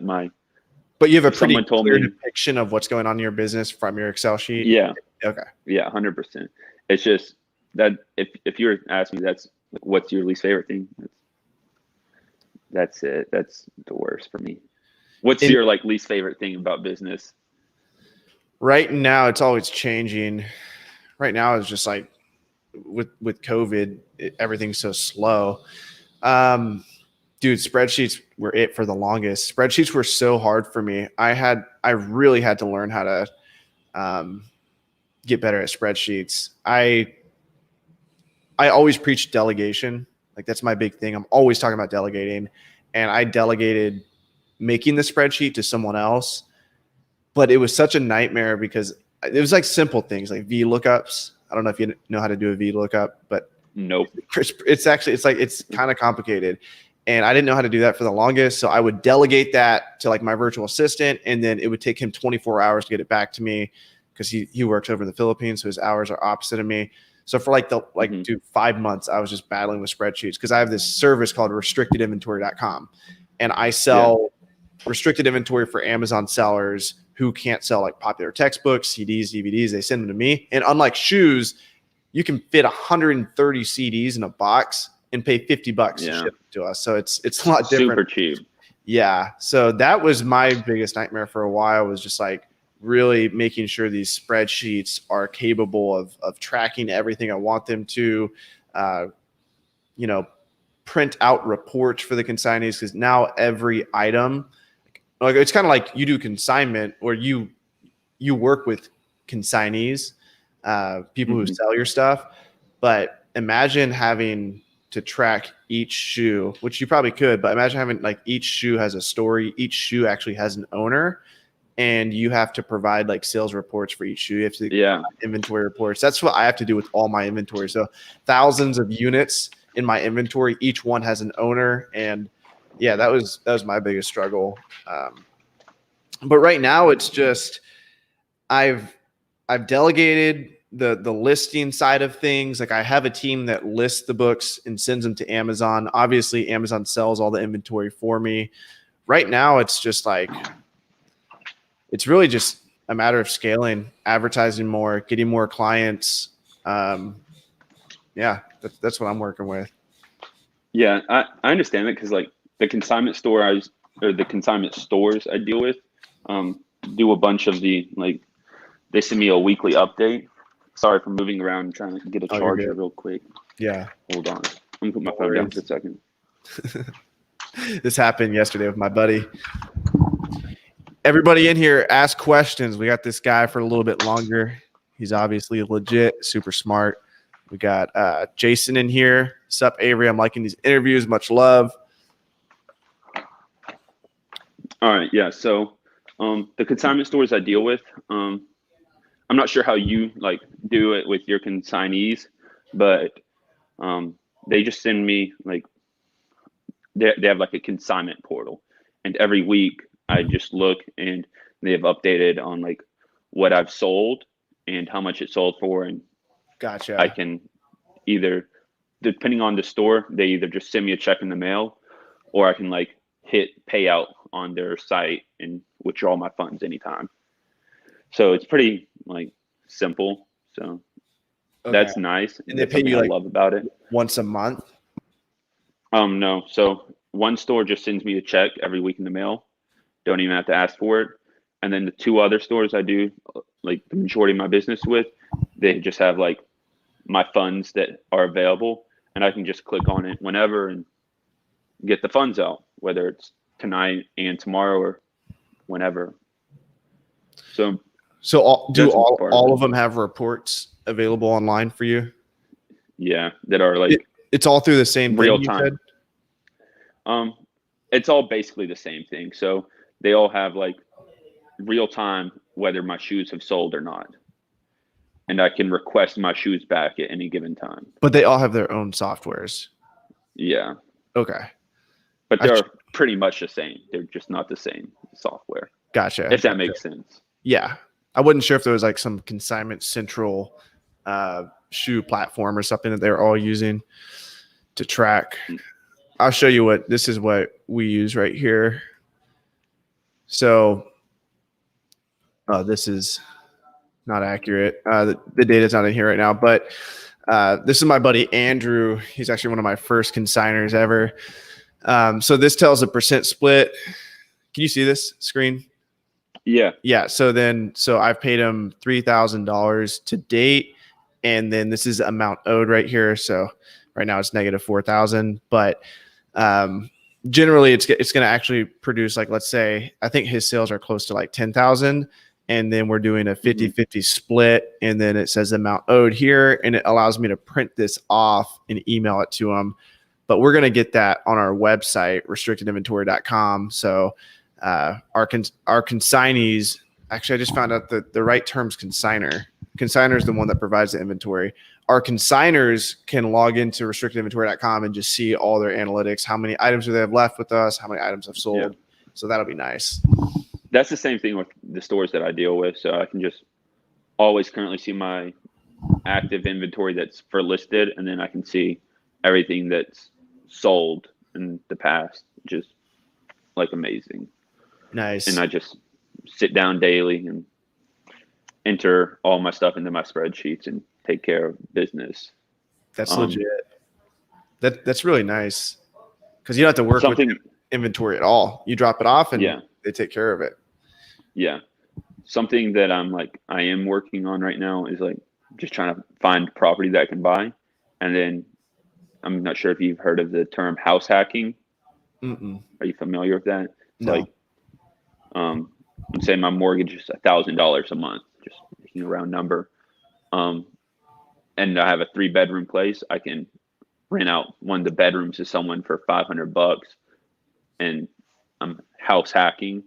But you have a pretty clear depiction of what's going on in your business from your Excel sheet? Yeah. Okay. Yeah, 100%. It's just that if you were asking me, that's like, what's your least favorite thing? That's it. That's the worst for me. What's your like least favorite thing about business? Right now, it's always changing. Right now, it's just like with COVID, everything's so slow. Dude, spreadsheets were it for the longest. Spreadsheets were so hard for me. I really had to learn how to get better at spreadsheets. I always preach delegation. Like that's my big thing. I'm always talking about delegating, and I delegated making the spreadsheet to someone else, but it was such a nightmare because it was like simple things like VLOOKUPs. I don't know if you know how to do a VLOOKUP, but nope. It's kind of complicated. And I didn't know how to do that for the longest. So I would delegate that to like my virtual assistant, and then it would take him 24 hours to get it back to me because he works over in the Philippines. So his hours are opposite of me. So for dude, 5 months, I was just battling with spreadsheets because I have this service called restrictedinventory.com, and I sell restricted inventory for Amazon sellers who can't sell like popular textbooks, CDs, DVDs. They send them to me. And unlike shoes, you can fit 130 CDs in a box and pay $50 to ship it to us. So it's a lot different. Super cheap. Yeah. So that was my biggest nightmare for a while, was just like really making sure these spreadsheets are capable of tracking everything I want them to, print out reports for the consignees. Because now every item, like it's kind of like you do consignment, or you work with consignees, people who sell your stuff. But imagine having to track each shoe, which you probably could, but imagine having like each shoe has a story. Each shoe actually has an owner, and you have to provide like sales reports for each shoe. You have to inventory reports. That's what I have to do with all my inventory. So thousands of units in my inventory, each one has an owner. And yeah, that was my biggest struggle. But right now it's just, I've delegated the listing side of things. Like I have a team that lists the books and sends them to Amazon. Obviously Amazon sells all the inventory for me. Right now it's just like, it's really just a matter of scaling, advertising more, getting more clients. That's what I'm working with. Yeah, I understand it, because like the consignment stores I deal with do a bunch of the, like, they send me a weekly update. Sorry for moving around and trying to get a charger real quick. Yeah. Hold on. I'm going to put my phone down for a second. This happened yesterday with my buddy. Everybody in here, ask questions. We got this guy for a little bit longer. He's obviously legit, super smart. We got Jason in here. Sup, Avery? I'm liking these interviews. Much love. All right. Yeah. So, the consignment stores I deal with, I'm not sure how you like do it with your consignees, but they just send me like they have like a consignment portal, and every week I just look and they have updated on like what I've sold and how much it sold for, and Gotcha. I can either, depending on the store, they either just send me a check in the mail, or I can like hit payout on their site and withdraw my funds anytime. So it's pretty like simple. So Okay. that's nice. And they That's pay something you I like love about it. once a month? No. So one store just sends me a check every week in the mail. Don't even have to ask for it. And then the two other stores I do like the majority of my business with, they just have like my funds that are available, and I can just click on it whenever and get the funds out, whether it's tonight and tomorrow or whenever. So Do that's a part of all it. of them have reports available online for you? Yeah, that are like It's all through the same real thing you time. said? It's all basically the same thing. So they all have like real time whether my shoes have sold or not, and I can request my shoes back at any given time. But they all have their own softwares. Yeah, Okay. but they're pretty much the same. They're just not the same software. Gotcha. If that makes sense. Yeah. I wasn't sure if there was like some consignment central shoe platform or something that they're all using to track. I'll show you this is what we use right here. So this is not accurate. The data's not in here right now, but this is my buddy Andrew. He's actually one of my first consigners ever. So this tells a percent split. Can you see this screen? Yeah. Yeah. So I've paid him $3,000 to date, and then this is amount owed right here. So right now it's negative 4,000, but generally it's going to actually produce, like, let's say, I think his sales are close to like 10,000, and then we're doing a 50-50 split, and then it says amount owed here, and it allows me to print this off and email it to him. But we're going to get that on our website, restrictedinventory.com. So our consignees, actually, I just found out that the right term's consigner. Consigner is the one that provides the inventory. Our consigners can log into restrictedinventory.com and just see all their analytics, how many items do they have left with us, how many items have sold. Yeah. So that'll be nice. That's the same thing with the stores that I deal with. So I can just always currently see my active inventory that's for listed, and then I can see everything that's sold in the past. Just like amazing. Nice. And I just sit down daily and enter all my stuff into my spreadsheets and take care of business. That's legit. That's really nice, because you don't have to work with inventory at all. You drop it off and they take care of it. Yeah. Something that I am working on right now is like just trying to find property that I can buy. And then I'm not sure if you've heard of the term house hacking. Mm-mm. Are you familiar with that? It's no. Like, I'm saying my mortgage is $1,000 a month, just making a round number. And I have a 3-bedroom place. I can rent out one of the bedrooms to someone for $500, and I'm house hacking.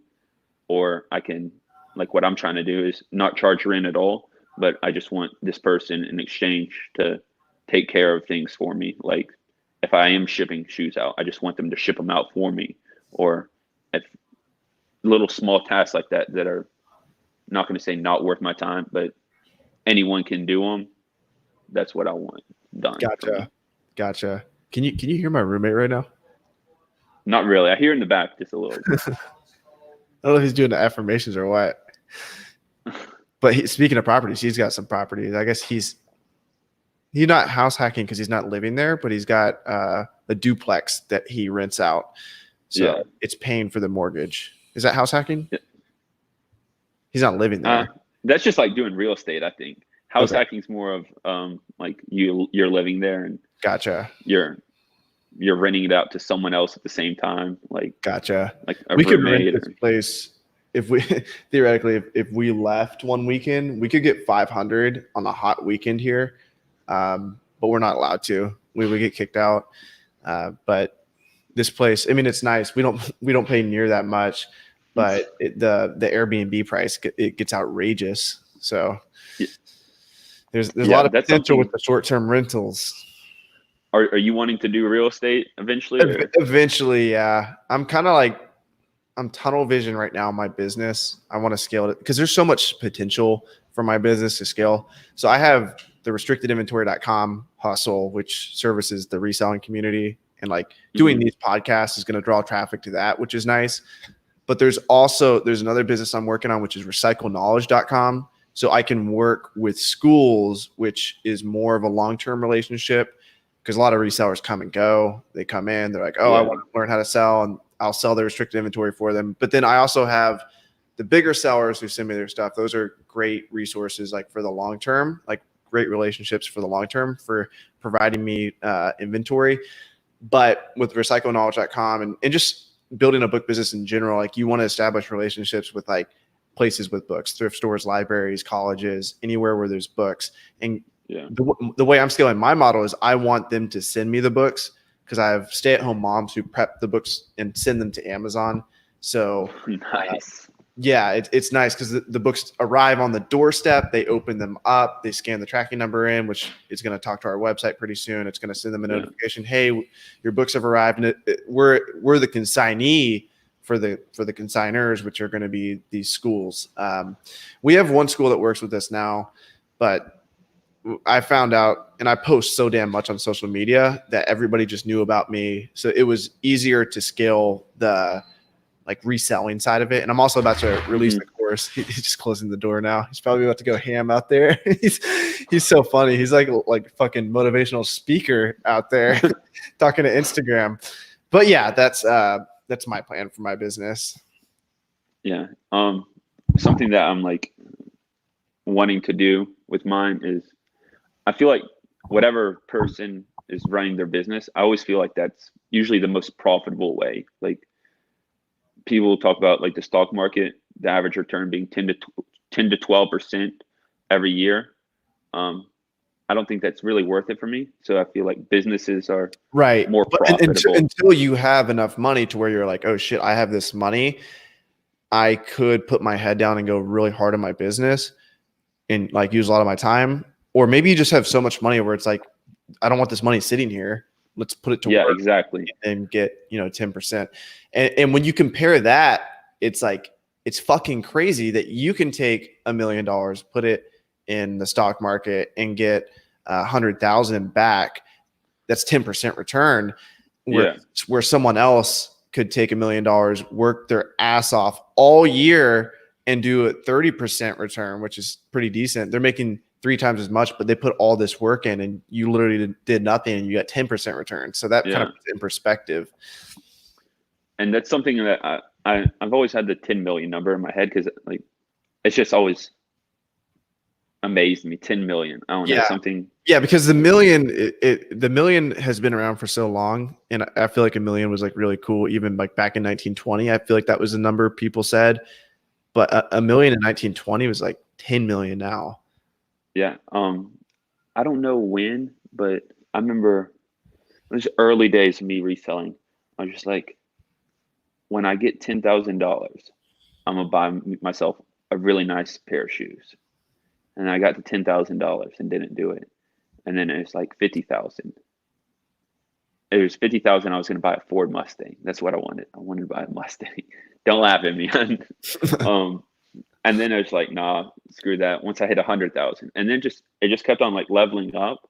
Or I can, like, what I'm trying to do is not charge rent at all, but I just want this person in exchange to take care of things for me. Like, if I am shipping shoes out, I just want them to ship them out for me. Or if little small tasks like that are not going to say not worth my time, but anyone can do them. That's what I want done. Gotcha. Can you hear my roommate right now? Not really. I hear in the back just a little bit. I don't know if he's doing the affirmations or what. But speaking of properties, he's got some properties. I guess he's not house hacking because he's not living there, but he's got a duplex that he rents out. So it's paying for the mortgage. Is that house hacking? Yeah. He's not living there. That's just like doing real estate, I think. House hacking is more of like you're living there and gotcha. You're renting it out to someone else at the same time. Like, gotcha. Like we could rent this place if we theoretically, if we left one weekend, we could get 500 on a hot weekend here. But we're not allowed to. We would get kicked out. But this place, I mean, it's nice. We don't pay near that much. but the Airbnb price, it gets outrageous. So there's a lot of potential with the short-term rentals. Are you wanting to do real estate eventually? Eventually, yeah. I'm kind of like, I'm tunnel vision right now in my business. I want to scale it because there's so much potential for my business to scale. So I have the restrictedinventory.com hustle, which services the reselling community, and like doing these podcasts is going to draw traffic to that, which is nice. But there's another business I'm working on, which is recycleknowledge.com. So I can work with schools, which is more of a long-term relationship, because a lot of resellers come and go. They come in, they're like, oh, I want to learn how to sell, and I'll sell their restricted inventory for them. But then I also have the bigger sellers who send me their stuff. Those are great resources, like for the long term, like great relationships for the long term for providing me inventory. But with recycleknowledge.com and just building a book business in general, like you want to establish relationships with like places with books, thrift stores, libraries, colleges, anywhere where there's books. And the way I'm scaling my model is I want them to send me the books, because I have stay-at-home moms who prep the books and send them to Amazon. So nice. It's nice because the books arrive on the doorstep. They open them up. They scan the tracking number in, which is going to talk to our website pretty soon. It's going to send them a notification. Hey, your books have arrived. And we're the consignee for the consigners, which are going to be these schools. We have one school that works with us now, but I found out, and I post so damn much on social media, that everybody just knew about me. So it was easier to scale the like reselling side of it. And I'm also about to release the course. He's just closing the door now. He's probably about to go ham out there. He's so funny. He's like fucking motivational speaker out there talking to Instagram. But yeah, that's my plan for my business. Yeah. Something that I'm like wanting to do with mine is, I feel like whatever person is running their business, I always feel like that's usually the most profitable way. Like people talk about like the stock market, the average return being 10 to 12% every year. I don't think that's really worth it for me. So I feel like businesses are more profitable. Until you have enough money to where you're like, oh shit, I have this money. I could put my head down and go really hard in my business and like use a lot of my time. Or maybe you just have so much money where it's like, I don't want this money sitting here. Let's put it to work. Exactly. And get 10%. And when you compare that, it's like, it's fucking crazy that you can take $1 million, put it in the stock market, and get 100,000 back. That's 10% return. Where someone else could take $1 million, work their ass off all year, and do a 30% return, which is pretty decent. They're making 3 times as much, but they put all this work in, and you literally did nothing, and you got 10% return. So that kind of puts it in perspective. And that's something that I've always had the 10 million number in my head, because like it's just always amazed me. 10 million. I don't know, something. Yeah, because the million has been around for so long, and I feel like $1 million was like really cool, even like back in 1920. I feel like that was the number people said, but $1 million in 1920 was like 10 million now. Yeah. I don't know when, but I remember it was early days of me reselling. I was just like, when I get $10,000, I'm gonna buy myself a really nice pair of shoes. And I got to $10,000 and didn't do it. And then it's like 50,000. It was 50,000. I was gonna buy a Ford Mustang. That's what I wanted. I wanted to buy a Mustang. Don't laugh at me. And then I was like, nah, screw that. Once I hit 100,000, and then it just kept on like leveling up,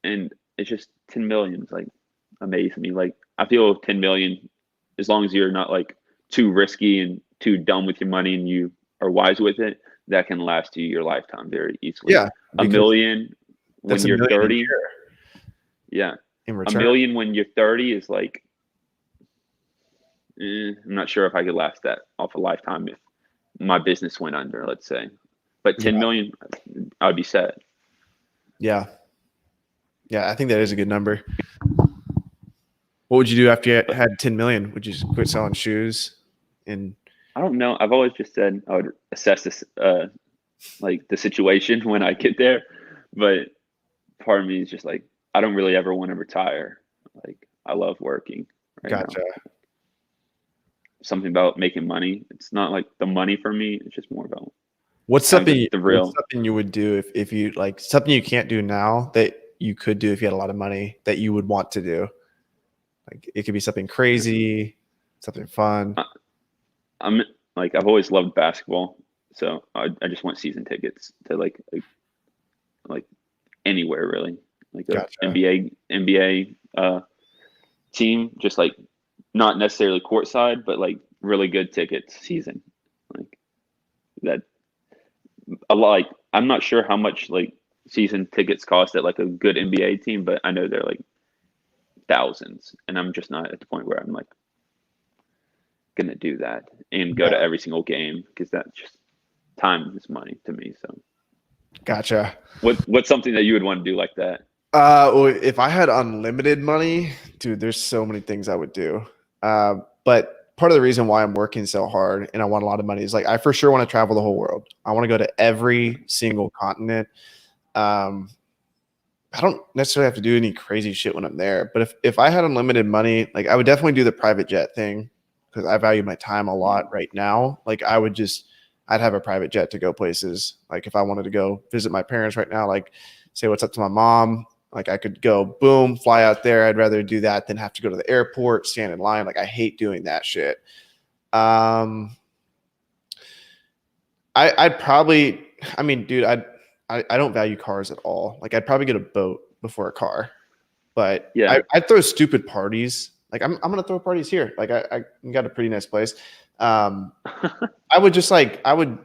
and it's just 10 million is like amazing me. Like I feel 10 million, as long as you're not like too risky and too dumb with your money, and you are wise with it, that can last you your lifetime very easily. Yeah, $1 million when you're 30. Yeah, $1 million when you're 30 is like, I'm not sure if I could last that off a lifetime if my business went under, let's say. But 10 million, I would be set. Yeah, I think that is a good number. What would you do after you had 10 million? Would you just quit selling shoes? And I don't know. I've always just said I would assess this, like the situation when I get there. But part of me is just like, I don't really ever want to retire. Like I love working. Gotcha. something about making money. It's not like the money for me. It's just more about what's something you would do if you like something you can't do now that you could do if you had a lot of money that you would want to do? Like it could be something crazy, something fun. I'm like, I've always loved basketball, so I just want season tickets to like anywhere really, like a Gotcha. NBA team, just like not necessarily courtside, but like really good tickets season, like that. A lot. Like, I'm not sure how much like season tickets cost at like a good NBA team, but I know they're like thousands, and I'm just not at the point where I'm like gonna do that and go to every single game, because that's just time is money to me. So Gotcha. What's something that you would want to do like that? Well, if I had unlimited money, dude, there's so many things I would do. But part of the reason why I'm working so hard and I want a lot of money is like I for sure want to travel the whole world. I want to go to every single continent. I don't necessarily have to do any crazy shit when I'm there, but if I had unlimited money, like I would definitely do the private jet thing because I value my time a lot right now. Like I'd have a private jet to go places. Like if I wanted to go visit my parents right now, like say what's up to my mom, like I could go boom, fly out there. I'd rather do that than have to go to the airport, stand in line. Like I hate doing that shit. I'd probably, I mean, dude, I don't value cars at all. Like I'd probably get a boat before a car, but yeah, I'd throw stupid parties. Like I'm going to throw parties here. Like I got a pretty nice place. I would just like, I would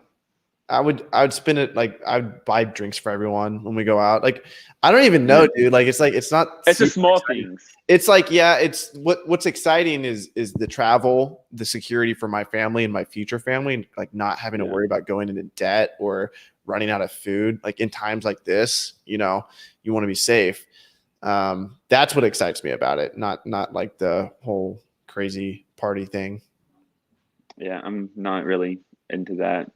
spend it. Like I'd buy drinks for everyone when we go out. Like, I don't even know, dude. Like, it's not, it's the small things. It's like, yeah, it's what's exciting is the travel, the security for my family and my future family, and like not having to worry about going into debt or running out of food. Like in times like this, you want to be safe. That's what excites me about it. Not like the whole crazy party thing. Yeah, I'm not really into that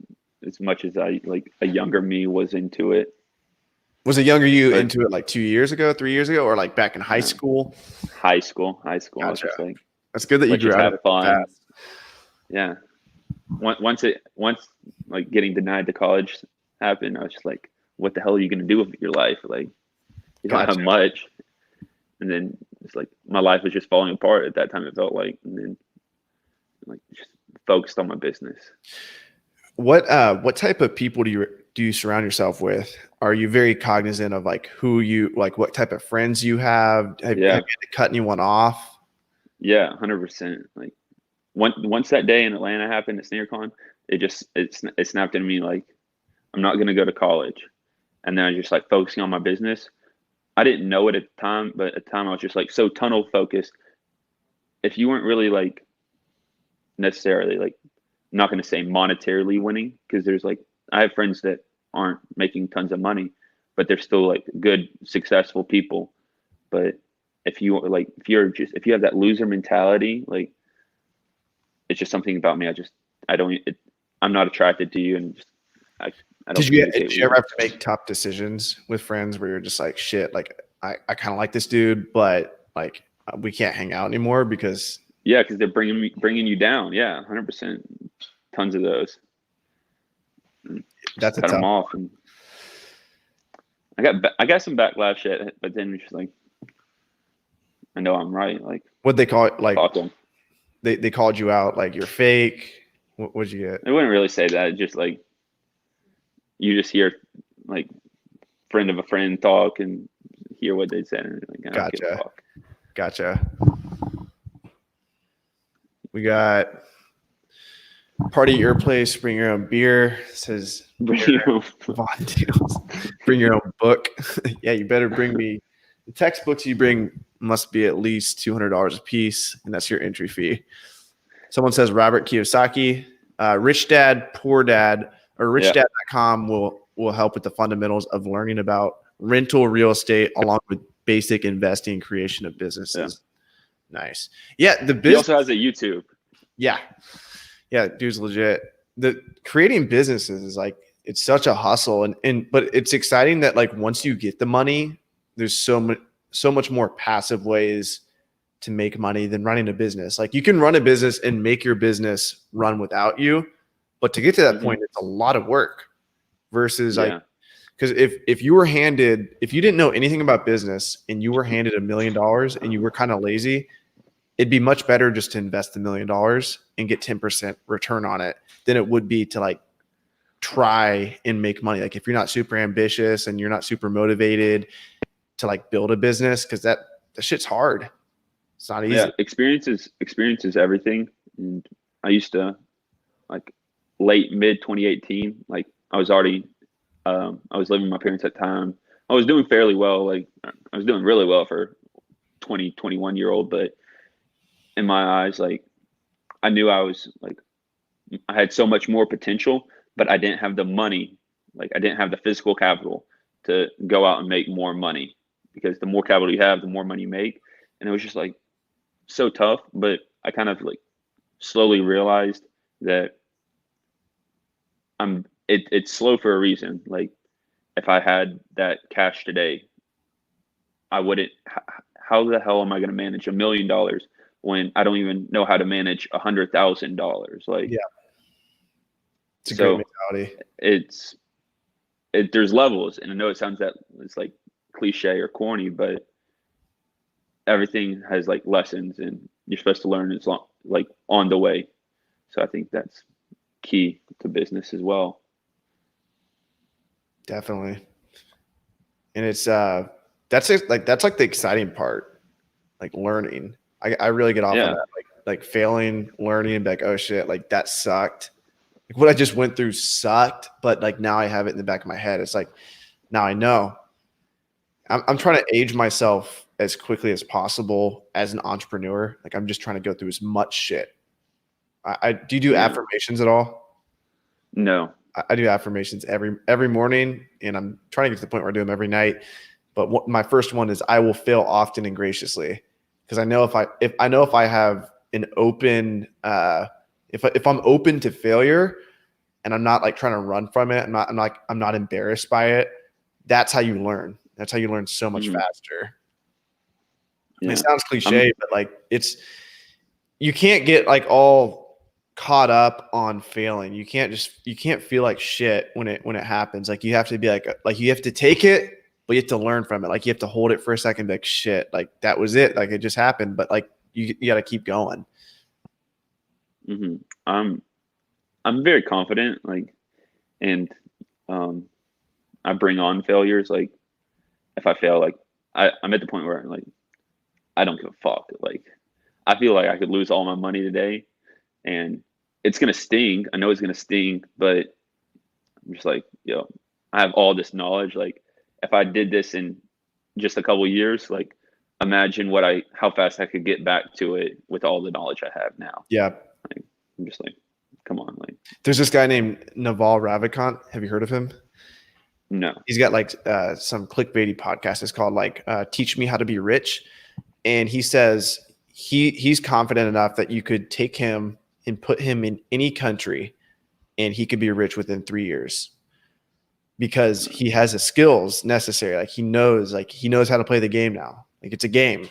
as much as I like a younger me was into it. Was a younger you into it like 2 years ago, 3 years ago, or like back in high school? High school. Gotcha. I was just like, that's good that you grew out of fun. Yeah. Once like getting denied to college happened, I was just like, what the hell are you gonna do with your life? Like you don't have much. And then it's like my life was just falling apart at that time, it felt like, and then like just focused on my business. What type of people do you surround yourself with? Are you very cognizant of like who you like, what type of friends you have? Have you had to cut anyone off? Yeah, 100%. Like once that day in Atlanta happened at SneakerCon, it snapped in me like I'm not gonna go to college, and then I was just like focusing on my business. I didn't know it at the time, but at the time I was just like so tunnel focused. If you weren't really like necessarily like, I'm not going to say monetarily winning, because there's like, I have friends that aren't making tons of money, but they're still like good, successful people. But if you have that loser mentality, like it's just something about me. I'm not attracted to you. And just, I don't. Did you ever have to make tough decisions with friends where you're just like, shit, like I kind of like this dude, but like we can't hang out anymore because. Yeah, because they're bringing you down. Yeah, 100%. Tons of those. That's cut them off, and I got some backlash yet, but then it's just like, I know I'm right. Like, what'd they call it? Like they called you out like you're fake. What'd you get? I wouldn't really say that. Just like you just hear like friend of a friend talk and hear what they said, and like, I don't give a fuck. Gotcha. We got party at your place, bring your own beer. It says bring your own bring your own book. Yeah, you better bring me the textbooks you bring must be at least $200 a piece, and that's your entry fee. Someone says Robert Kiyosaki, Rich Dad, Poor Dad, or richdad.com will help with the fundamentals of learning about rental real estate along with basic investing, creation of businesses. Nice. Yeah, the business. He also has a YouTube. Yeah, dude's legit. The creating businesses is like it's such a hustle, but it's exciting that like once you get the money, there's so much more passive ways to make money than running a business. Like you can run a business and make your business run without you, but to get to that point, it's a lot of work versus like, because if you didn't know anything about business and you were handed $1 million and you were kind of lazy, it'd be much better just to invest $1 million and get 10% return on it than it would be to like try and make money. Like if you're not super ambitious and you're not super motivated to like build a business, because that shit's hard. It's not easy. Yeah, experience is everything. And I used to like mid 2018, like I was already I was living with my parents at the time. I was doing fairly well. Like I was doing really well for 20, 21-year-old, but in my eyes, like I knew I was like, I had so much more potential, but I didn't have the money. Like I didn't have the physical capital to go out and make more money, because the more capital you have, the more money you make. And it was just like so tough, but I kind of like slowly realized that it's slow for a reason. Like if I had that cash today, I wouldn't, how the hell am I going to manage $1 million when I don't even know how to manage $100,000? Like, yeah, it's a great mentality. There's levels, and I know it sounds that it's like cliche or corny, but everything has like lessons, and you're supposed to learn it's like on the way. So I think that's key to business as well. Definitely. And it's that's like the exciting part, like learning. I really get off on that, like failing, learning, and be like, oh shit, like that sucked. Like what I just went through sucked, but like now I have it in the back of my head. It's like now I know. I'm trying to age myself as quickly as possible as an entrepreneur. Like I'm just trying to go through as much shit. Do you do affirmations at all? No. I do affirmations every morning, and I'm trying to get to the point where I do them every night. But my first one is I will fail often and graciously, because I know if I have an open if I'm open to failure and I'm not like trying to run from it, I'm not embarrassed by it. That's how you learn. That's how you learn so much faster. Yeah. It sounds cliche, but like you can't get like all caught up on failing. You can't feel like shit when it happens. Like you have to be like you have to take it, but you have to learn from it. Like you have to hold it for a second, be like shit, like that was it. Like it just happened, but like you got to keep going. Mm-hmm. I'm very confident, like, and I bring on failures. Like if I fail, like I'm at the point where like I don't give a fuck. Like I feel like I could lose all my money today, and it's gonna sting. I know it's gonna sting, but I'm just like, yo, I have all this knowledge. Like if I did this in just a couple of years, like imagine how fast I could get back to it with all the knowledge I have now. Yeah. Like, I'm just like, come on. Like there's this guy named Naval Ravikant. Have you heard of him? No. He's got like some clickbaity podcast. It's called like Teach Me How to Be Rich. And he says he's confident enough that you could take him and put him in any country and he could be rich within 3 years, because he has the skills necessary. Like he knows how to play the game now. Like it's a game.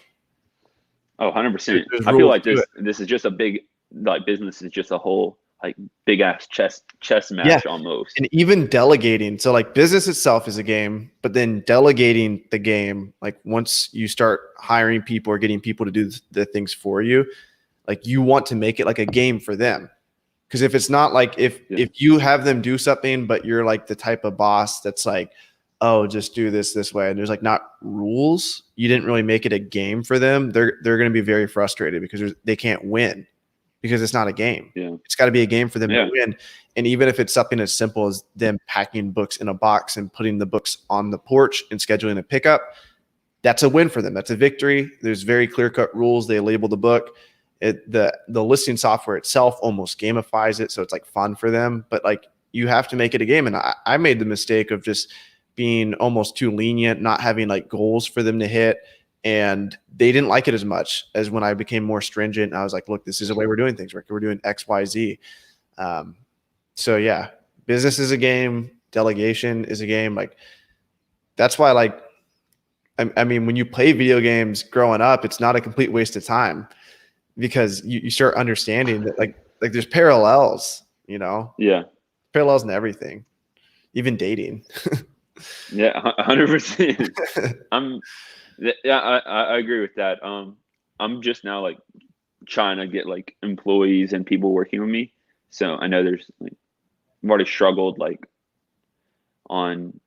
Oh, 100%. I feel like this is just a big, like business is just a whole like big ass chess match almost. And even delegating. So like business itself is a game, but then delegating the game, like once you start hiring people or getting people to do the things for you, like you want to make it like a game for them. Because if it's not like if you have them do something, but you're like the type of boss that's like, oh, just do this way, and there's like not rules, you didn't really make it a game for them. They're going to be very frustrated because they can't win. Because it's not a game. Yeah. It's got to be a game for them to win. And even if it's something as simple as them packing books in a box and putting the books on the porch and scheduling a pickup, that's a win for them. That's a victory. There's very clear-cut rules. They label the book. The listing software itself almost gamifies it, so it's like fun for them. But like you have to make it a game. And I made the mistake of just being almost too lenient, not having like goals for them to hit. And they didn't like it as much as when I became more stringent. I was like, look, this is the way we're doing things. We're doing X, Y, Z. So yeah, business is a game. Delegation is a game. Like that's why, like, I mean, when you play video games growing up, it's not a complete waste of time because you start understanding that like there's parallels, you know, parallels in everything, even dating. Yeah, 100%. I agree with that. I'm just now like trying to get like employees and people working with me. So I know there's like, I've already struggled like on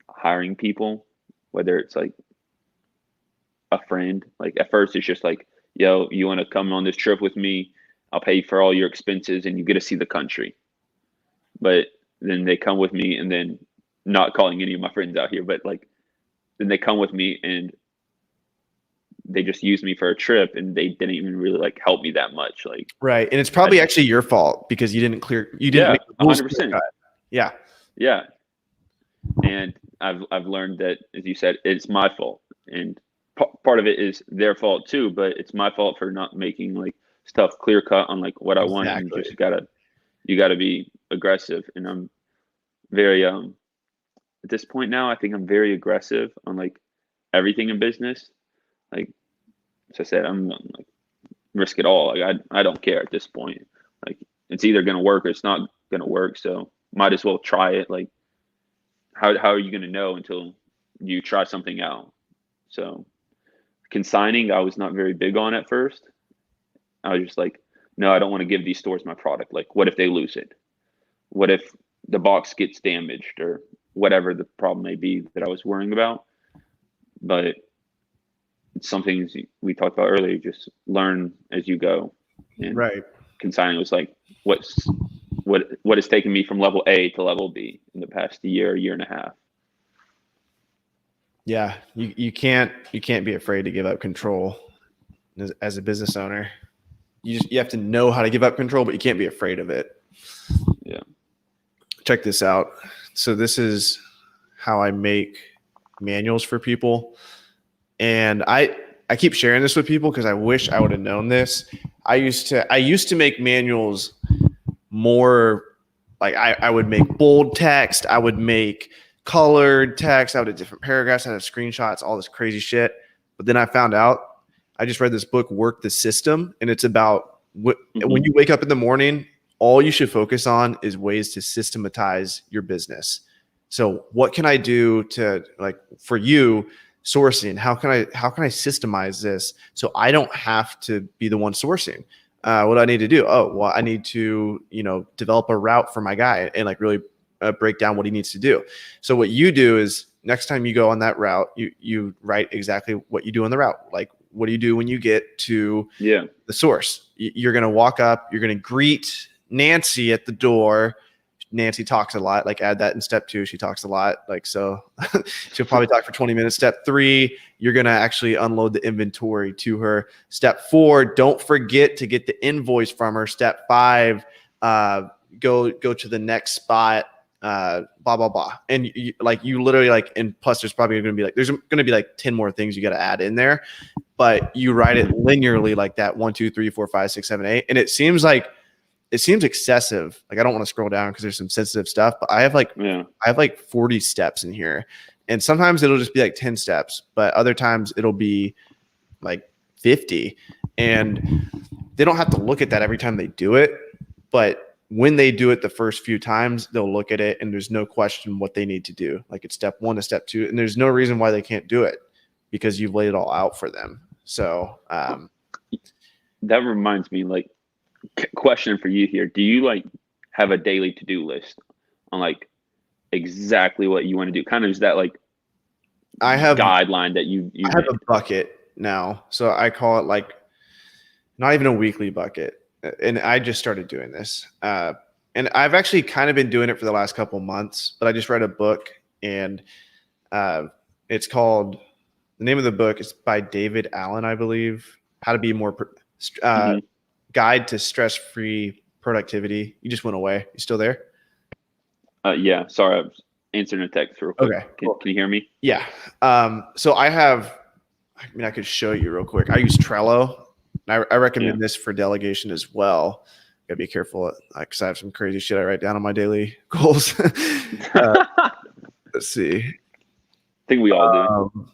hiring people, whether it's like a friend. Like at first it's just like, yo, you want to come on this trip with me? I'll pay for all your expenses and you get to see the country. But then they come with me, and then not calling any of my friends out here, but like then they come with me and they just use me for a trip, and they didn't even really like help me that much. Like, right. And it's probably actually your fault because you didn't make the rules 100%. clear cut. Yeah. Yeah. And I've learned that, as you said, it's my fault, and part of it is their fault too. But it's my fault for not making like stuff clear cut on like what I want. And you gotta be aggressive. And I'm very at this point now. I think I'm very aggressive on like everything in business. Like, as I said, I'm like risk it all. Like I don't care at this point. Like it's either gonna work or it's not gonna work. So might as well try it. Like how are you gonna know until you try something out? So consigning, I was not very big on at first. I was just like, no, I don't want to give these stores my product. Like, what if they lose it? What if the box gets damaged or whatever the problem may be that I was worrying about? But it's something we talked about earlier, just learn as you go. And right. Consigning was like, what has taken me from level A to level B in the past year and a half. Yeah, you can't be afraid to give up control as a business owner. You have to know how to give up control, but you can't be afraid of it. Yeah. Check this out. So this is how I make manuals for people. And I keep sharing this with people because I wish I would have known this. I used to make manuals more like I would make bold text. I would make colored text. I would have different paragraphs. I had screenshots, all this crazy shit. But then I found out, I just read this book, Work the System. And it's about when you wake up in the morning, all you should focus on is ways to systematize your business. So what can I do to, like, for you, sourcing? How can I systemize this so I don't have to be the one sourcing? What do I need to do? Oh, well, I need to, develop a route for my guy and like really break down what he needs to do. So what you do is next time you go on that route, you write exactly what you do on the route. Like, what do you do when you get to the source? You're going to walk up, you're going to greet Nancy at the door. Nancy talks a lot, like add that in step 2. She talks a lot. Like, so she'll probably talk for 20 minutes. Step 3, you're going to actually unload the inventory to her. Step 4, don't forget to get the invoice from her. Step 5, go to the next spot, blah, blah, blah. And you literally like, and plus there's probably going to be like, there's going to be like 10 more things you got to add in there, but you write it linearly like that. 1, 2, 3, 4, 5, 6, 7, 8. And it seems excessive. Like I don't want to scroll down because there's some sensitive stuff, but I have like 40 steps in here. And sometimes it'll just be like 10 steps, but other times it'll be like 50. And they don't have to look at that every time they do it. But when they do it the first few times, they'll look at it and there's no question what they need to do. Like it's step 1 to step 2. And there's no reason why they can't do it because you've laid it all out for them. So that reminds me, like, question for you here. Do you like have a daily to-do list on like exactly what you want to do? Kind of is that like I have guideline that you I have a bucket now. So I call it like not even a weekly bucket. And I just started doing this. And I've actually kind of been doing it for the last couple months, but I just read a book and it's called, the name of the book is by David Allen, I believe, How to Be More Guide to Stress-Free Productivity. You just went away. You still there? Yeah. Sorry, I was answering a text real quick. Okay. Can you hear me? Yeah. So I could show you real quick. I use Trello. I recommend this for delegation as well. Gotta be careful because I have some crazy shit I write down on my daily goals. Let's see. I think we all do.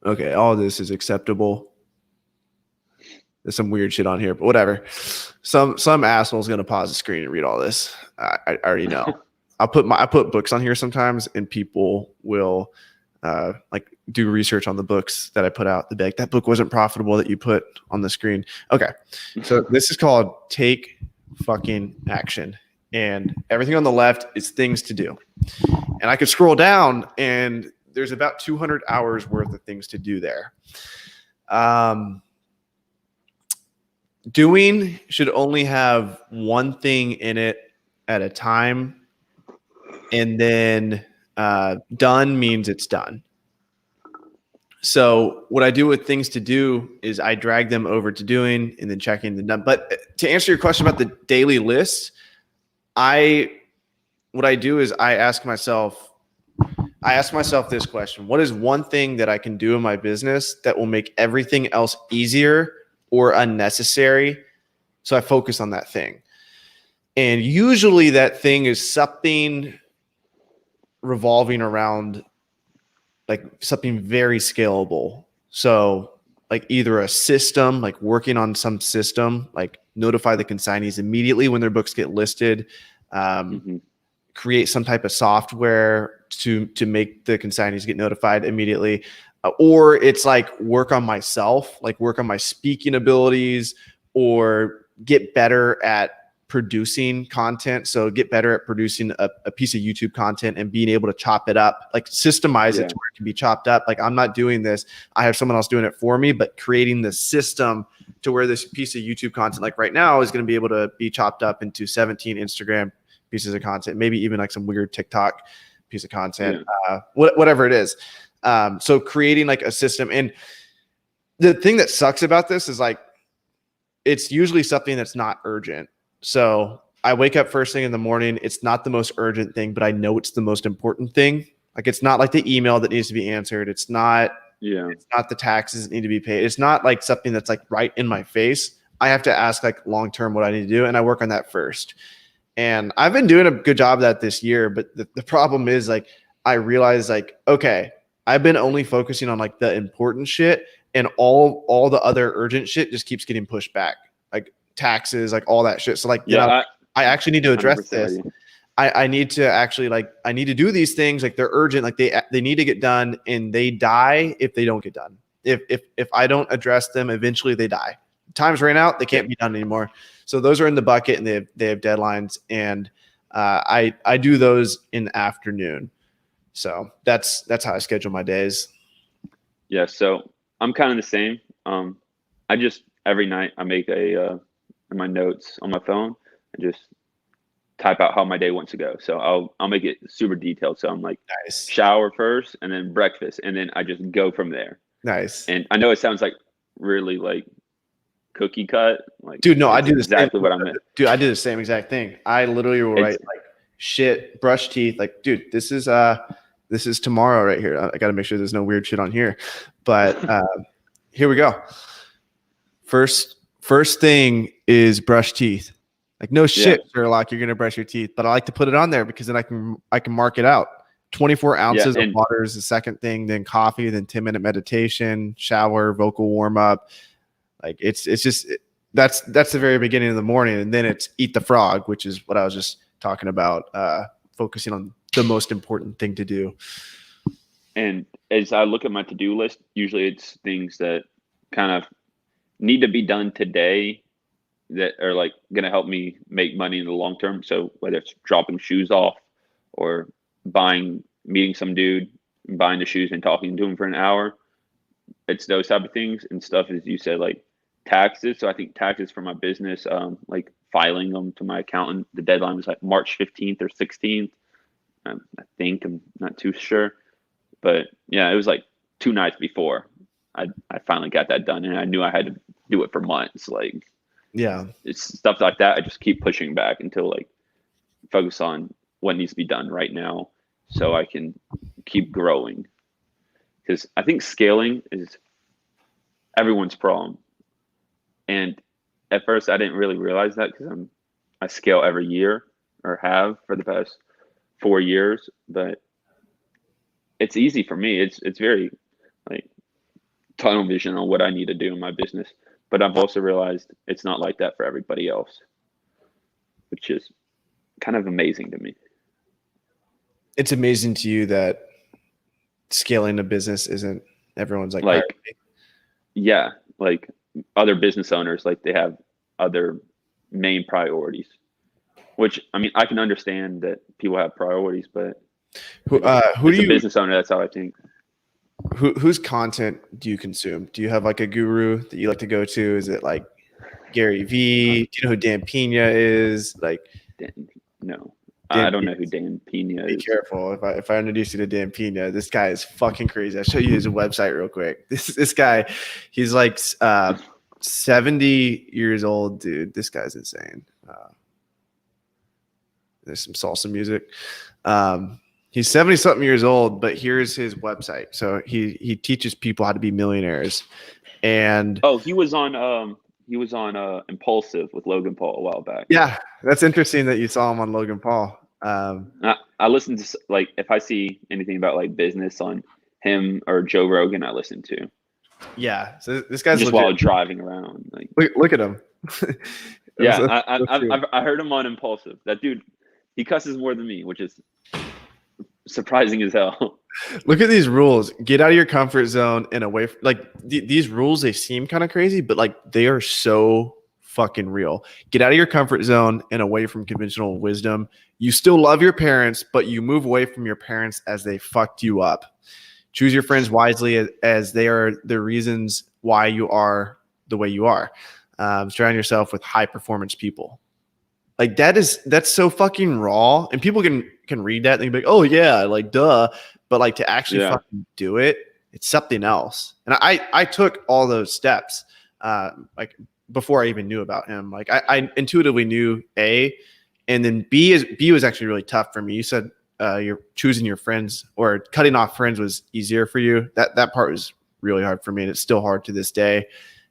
Okay, all this is acceptable. There's some weird shit on here, but whatever. Some asshole's gonna pause the screen and read all this. I already know. I put books on here sometimes, and people will like do research on the books that I put out. They'll be like, that book wasn't profitable that you put on the screen. Okay, so this is called Take Fucking Action, and everything on the left is things to do. And I could scroll down, and there's about 200 hours worth of things to do there. Doing should only have one thing in it at a time, and then done means it's done. So what I do with things to do is I drag them over to doing and then checking the done. But to answer your question about the daily list, what I do is I ask myself this question: what is one thing that I can do in my business that will make everything else easier or unnecessary? So I focus on that thing. And usually that thing is something revolving around like something very scalable. So like either a system, like working on some system, like notify the consignees immediately when their books get listed, create some type of software to make the consignees get notified immediately. Or it's like work on myself, like work on my speaking abilities, or get better at producing content. So get better at producing a piece of YouTube content and being able to chop it up, like systemize it to where it can be chopped up. Like I'm not doing this, I have someone else doing it for me, but creating the system to where this piece of YouTube content, like right now, is going to be able to be chopped up into 17 Instagram pieces of content, maybe even like some weird TikTok piece of content, whatever it is. So creating like a system. And the thing that sucks about this is like, it's usually something that's not urgent. So I wake up first thing in the morning. It's not the most urgent thing, but I know it's the most important thing. Like, it's not like the email that needs to be answered. It's not the taxes that need to be paid. It's not like something that's like right in my face. I have to ask like long-term what I need to do. And I work on that first. And I've been doing a good job of that this year. But the problem is like, I realize like, okay, I've been only focusing on like the important shit, and all the other urgent shit just keeps getting pushed back, like taxes, like all that shit. So like, I actually need to address this. I need to actually like, I need to do these things. Like they're urgent, like they need to get done, and they die if they don't get done. If I don't address them, eventually they die. Time's ran out. They can't be done anymore. So those are in the bucket, and they have deadlines, and I do those in the afternoon. So that's how I schedule my days. Yeah. So I'm kind of the same. I just every night I make in my notes on my phone, and just type out how my day wants to go. So I'll make it super detailed. So I'm like, nice. Shower first, and then breakfast, and then I just go from there. Nice. And I know it sounds like really like cookie cut. Like, dude, no, I do exactly what I meant. Dude, I do the same exact thing. I literally will write like shit, brush teeth. Like, dude, this is tomorrow right here. I got to make sure there's no weird shit on here. But here we go. First thing is brush teeth. Like, no shit, Sherlock, you're gonna brush your teeth, but I like to put it on there because then I can mark it out. 24 ounces of water is the second thing, then coffee, then 10-minute meditation, shower, vocal warm up. Like it's just that's the very beginning of the morning, and then it's eat the frog, which is what I was just talking about. Focusing on the most important thing to do. And as I look at my to-do list, usually it's things that kind of need to be done today that are like going to help me make money in the long term. So whether it's dropping shoes off or meeting some dude, buying the shoes and talking to him for an hour, it's those type of things. And stuff, as you said, like taxes. So I think taxes for my business, like filing them to my accountant, the deadline was like March 15th or 16th. I think, I'm not too sure, but yeah, it was like 2 nights before I finally got that done, and I knew I had to do it for months. Like, yeah, it's stuff like that. I just keep pushing back until like focus on what needs to be done right now, so I can keep growing. Because I think scaling is everyone's problem, and at first I didn't really realize that because I scale every year, or have for the past 4 years, but it's easy for me. It's very like tunnel vision on what I need to do in my business. But I've also realized it's not like that for everybody else, which is kind of amazing to me. It's amazing to you that scaling a business isn't everyone's like yeah, like other business owners, like they have other main priorities, which I mean, I can understand that people have priorities, but who do you, business owner, that's how I think. Whose content do you consume? Do you have like a guru that you like to go to? Is it like Gary Vee? Do you know who Dan Pena is? Like, No, Dan I don't know who Dan Pena is. Be careful if I introduce you to Dan Pena. This guy is fucking crazy. I'll show you his website real quick. This guy, he's like 70 years old, dude. This guy's insane. There's some salsa music. He's 70 something years old, but here's his website. So he teaches people how to be millionaires. And he was on Impulsive with Logan Paul a while back. Yeah, that's interesting that you saw him on Logan Paul. I listen to, like, if I see anything about like business on him or Joe Rogan, I listen to. Yeah, so this guy's just legit. While driving around. Like, look at him. Yeah, I heard him on Impulsive. That dude, he cusses more than me, which is surprising as hell. Look at these rules. Get out of your comfort zone and away from, like, these rules, they seem kind of crazy, but like they are so fucking real. Get out of your comfort zone and away from conventional wisdom. You still love your parents, but you move away from your parents as they fucked you up. Choose your friends wisely as they are the reasons why you are the way you are. Surround yourself with high performance people. Like that's so fucking raw, and people can read that and they can be like, oh yeah, like duh. But like to actually fucking do it, it's something else. And I took all those steps like before I even knew about him. Like I intuitively knew A, and then B was actually really tough for me. You said you're choosing your friends, or cutting off friends was easier for you. That part was really hard for me, and it's still hard to this day.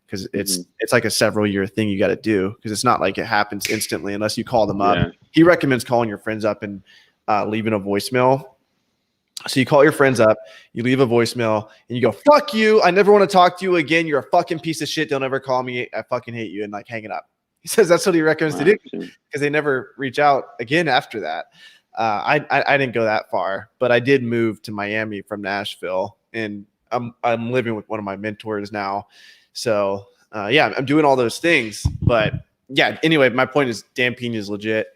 Because it's like a several year thing you got to do, because it's not like it happens instantly unless you call them up. Yeah. He recommends calling your friends up and leaving a voicemail. So you call your friends up, you leave a voicemail, and you go, fuck you. I never want to talk to you again. You're a fucking piece of shit. Don't ever call me. I fucking hate you. And like hang it up. He says that's what he recommends to do, because they never reach out again after that. I didn't go that far, but I did move to Miami from Nashville, and I'm living with one of my mentors now. So, yeah, I'm doing all those things. But, yeah, anyway, my point is Dan Pena is legit.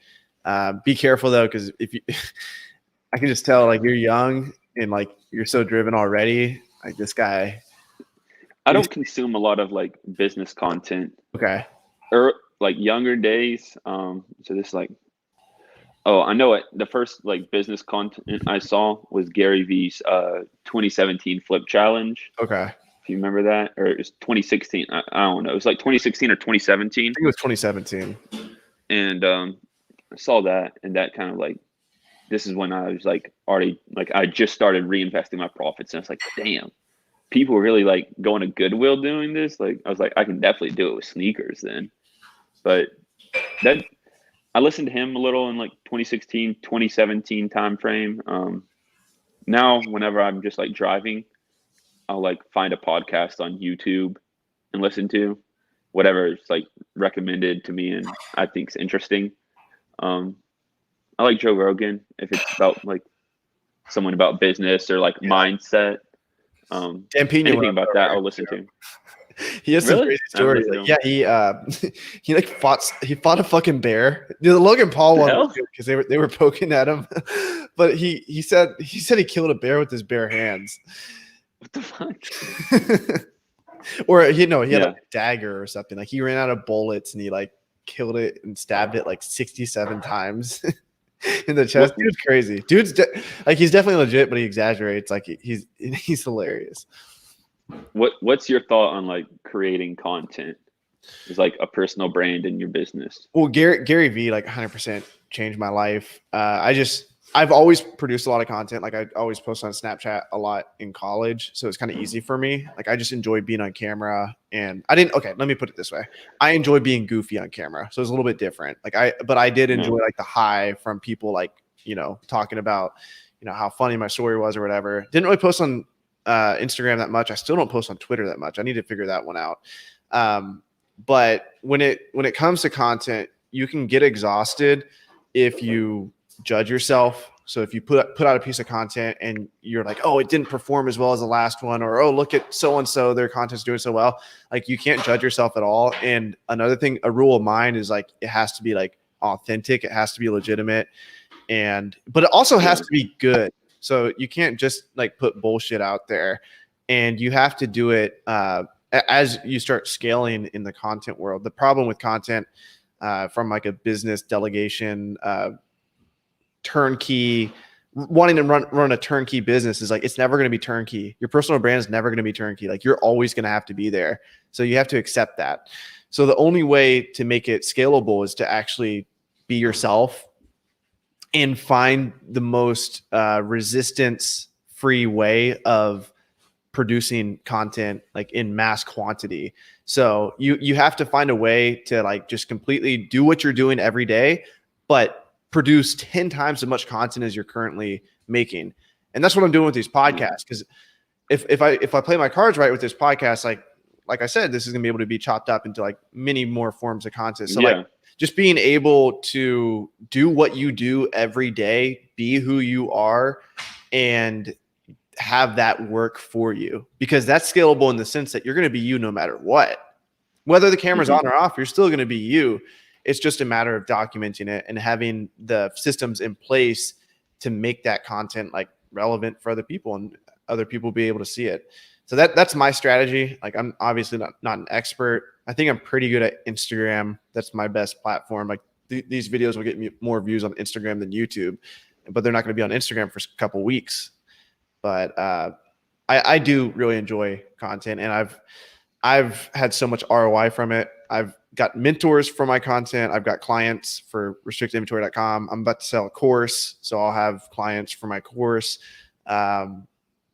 Be careful, though, because if you – I can just tell, like, you're young and, like, you're so driven already. Like, this guy – I don't consume a lot of, like, business content. Okay. Or, like, younger days. So this, like – I know it. The first, like, business content I saw was Gary Vee's 2017 Flip Challenge. Okay. If you remember that, or it was 2016. I don't know. It was like 2016 or 2017. I think it was 2017. And I saw that, and that kind of like, this is when I was like already like I just started reinvesting my profits, and I was like, damn, people really like going to Goodwill doing this. Like I was like, I can definitely do it with sneakers then. But that I listened to him a little in like 2016, 2017 time frame. Now, whenever I'm just like driving, I'll like find a podcast on YouTube and listen to whatever is like recommended to me and I think is interesting. I like Joe Rogan if it's about like someone about business or like mindset. Dan Pena, anything about that, I'll listen to. He has some crazy stories. Like, yeah, he like fought a fucking bear. The Logan Paul one because they were poking at him, but he said he killed a bear with his bare hands. What the fuck? Or he had like a dagger or something. Like he ran out of bullets and he like killed it and stabbed it like 67 times in the chest. Dude's crazy. Dude's like he's definitely legit, but he exaggerates. Like he's hilarious. What's your thought on like creating content? It's like a personal brand in your business. Well, Gary Vee like 100% changed my life. I've always produced a lot of content. Like I always post on Snapchat a lot in college. So it's kind of easy for me. Like I just enjoy being on camera, and let me put it this way. I enjoy being goofy on camera. So it's a little bit different. But I did enjoy like the high from people like, talking about, how funny my story was or whatever. Didn't really post on Instagram that much. I still don't post on Twitter that much. I need to figure that one out. But when it comes to content, you can get exhausted if you judge yourself. So if you put out a piece of content and you're like, oh, it didn't perform as well as the last one, or oh, look at so-and-so, their content's doing so well. Like, you can't judge yourself at all. And another thing, a rule of mine is like, it has to be like authentic. It has to be legitimate. But it also has to be good. So you can't just like put bullshit out there, and you have to do it as you start scaling in the content world. The problem with content from like a business delegation, turnkey, wanting to run a turnkey business is like, it's never going to be turnkey. Your personal brand is never going to be turnkey. Like, you're always going to have to be there. So you have to accept that. So the only way to make it scalable is to actually be yourself and find the most resistance free way of producing content, like in mass quantity. So you have to find a way to like just completely do what you're doing every day, but produce 10 times as much content as you're currently making. And that's what I'm doing with these podcasts. Because if I play my cards right with this podcast, like I said, this is gonna be able to be chopped up into like many more forms of content. So like, just being able to do what you do every day, be who you are, and have that work for you, because that's scalable in the sense that you're going to be you no matter what. Whether the camera's on or off, you're still going to be you. It's just a matter of documenting it and having the systems in place to make that content like relevant for other people, and other people be able to see it. So that's my strategy. Like, I'm obviously not an expert. I think I'm pretty good at Instagram. That's my best platform. Like, these videos will get me more views on Instagram than YouTube, but they're not going to be on Instagram for a couple weeks. But I do really enjoy content, and I've had so much ROI from it. I've got mentors for my content. I've got clients for restrictedinventory.com. I'm about to sell a course, so I'll have clients for my course.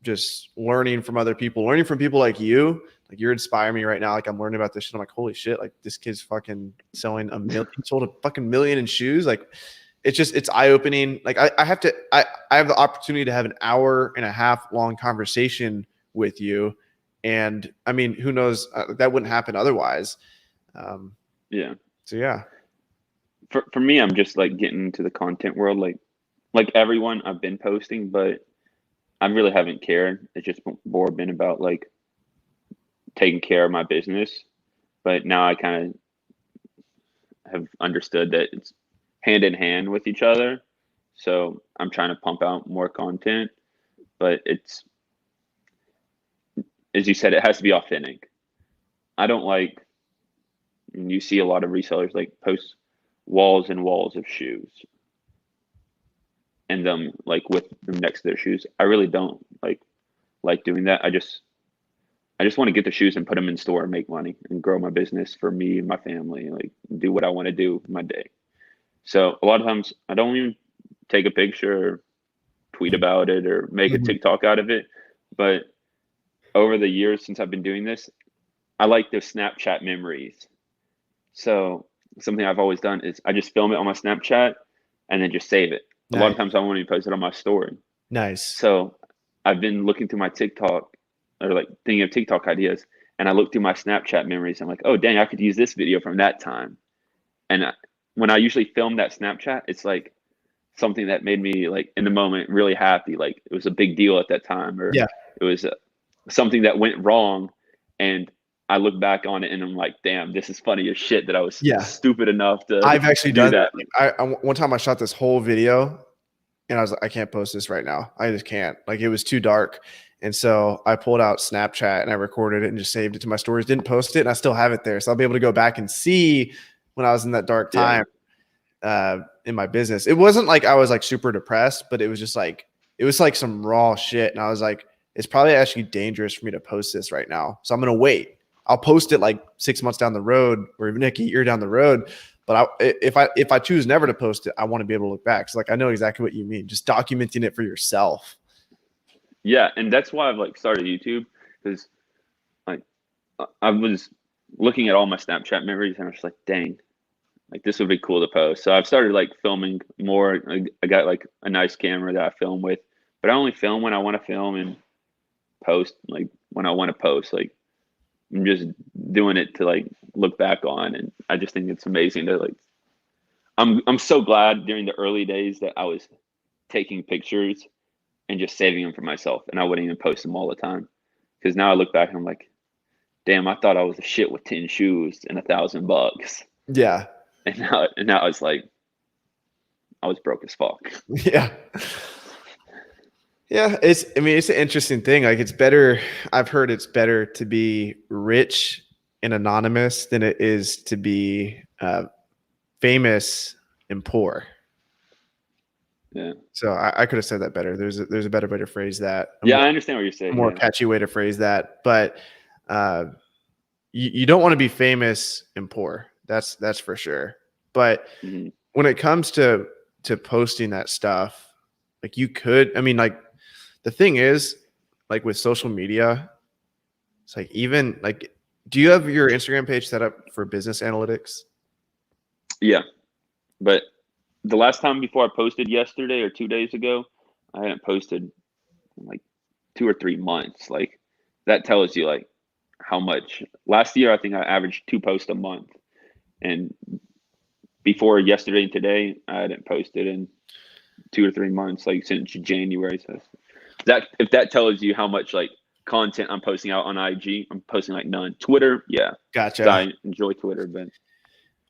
Just learning from other people, learning from people like you. Like, you're inspiring me right now. Like, I'm learning about this shit. I'm like, holy shit, like, this kid's fucking selling sold a fucking million in shoes. Like, it's eye-opening. Like, I have the opportunity to have an hour and a half long conversation with you. And I mean, who knows, that wouldn't happen otherwise. Yeah. So yeah. For me, I'm just like getting into the content world. Like everyone, I've been posting, but I really haven't cared. It's just more been about like taking care of my business. But now I kind of have understood that it's hand in hand with each other. So I'm trying to pump out more content, but it's, as you said, it has to be authentic. I don't like, you see a lot of resellers like post walls and walls of shoes and them like with them next to their shoes. I really don't like doing that. I just want to get the shoes and put them in store and make money and grow my business for me and my family, and like do what I want to do in my day. So a lot of times I don't even take a picture or tweet about it or make a TikTok out of it. But over the years since I've been doing this, I like those Snapchat memories. So something I've always done is I just film it on my Snapchat and then just save it. Nice. A lot of times I won't even post it on my story. Nice. So I've been looking through my TikTok, or like thinking of TikTok ideas, and I look through my Snapchat memories. And I'm like, oh, dang, I could use this video from that time. And when I usually film that Snapchat, it's like something that made me like in the moment really happy. Like it was a big deal at that time, or it was something that went wrong. And I look back on it and I'm like, damn, this is funny as shit that I was stupid enough to I've actually do done that. One time I shot this whole video and I was like, I can't post this right now. I just can't. Like, it was too dark. And so I pulled out Snapchat and I recorded it and just saved it to my stories, didn't post it, and I still have it there. So I'll be able to go back and see when I was in that dark time in my business. It wasn't like I was like super depressed, but it was just like, it was like some raw shit. And I was like, it's probably actually dangerous for me to post this right now. So I'm going to wait. I'll post it like 6 months down the road, or even a year down the road. But if I choose never to post it, I want to be able to look back. So like, I know exactly what you mean. Just documenting it for yourself. Yeah. And that's why I've like started YouTube, because like I was looking at all my Snapchat memories and I was like, dang, like this would be cool to post. So I've started like filming more. I got like a nice camera that I film with, but I only film when I want to film. And post like when I want to post. Like I'm just doing it to like look back on, and I just think it's amazing to like. I'm so glad during the early days that I was taking pictures and just saving them for myself, and I wouldn't even post them all the time. Because now I look back and I'm like, damn, I thought I was a shit with 10 shoes and $1,000. Yeah. And now it's like I was broke as fuck. Yeah. Yeah. It's an interesting thing. Like it's better. I've heard it's better to be rich and anonymous than it is to be famous and poor. Yeah. So I could have said that better. There's a better way to phrase that. I understand what you're saying. More catchy way to phrase that. But you don't want to be famous and poor. That's for sure. But when it comes to posting that stuff, like you could, like the thing is, like with social media, it's like even like, do you have your Instagram page set up for business analytics? Yeah, but the last time before I posted yesterday or 2 days ago, I hadn't posted in like 2 or 3 months. Like that tells you like how much. Last year, I think I averaged 2 posts a month, and before yesterday and today, I hadn't posted in 2 or 3 months, like since January. So if that tells you how much like content I'm posting out on IG, I'm posting like none. Twitter, yeah, gotcha. I enjoy Twitter, but.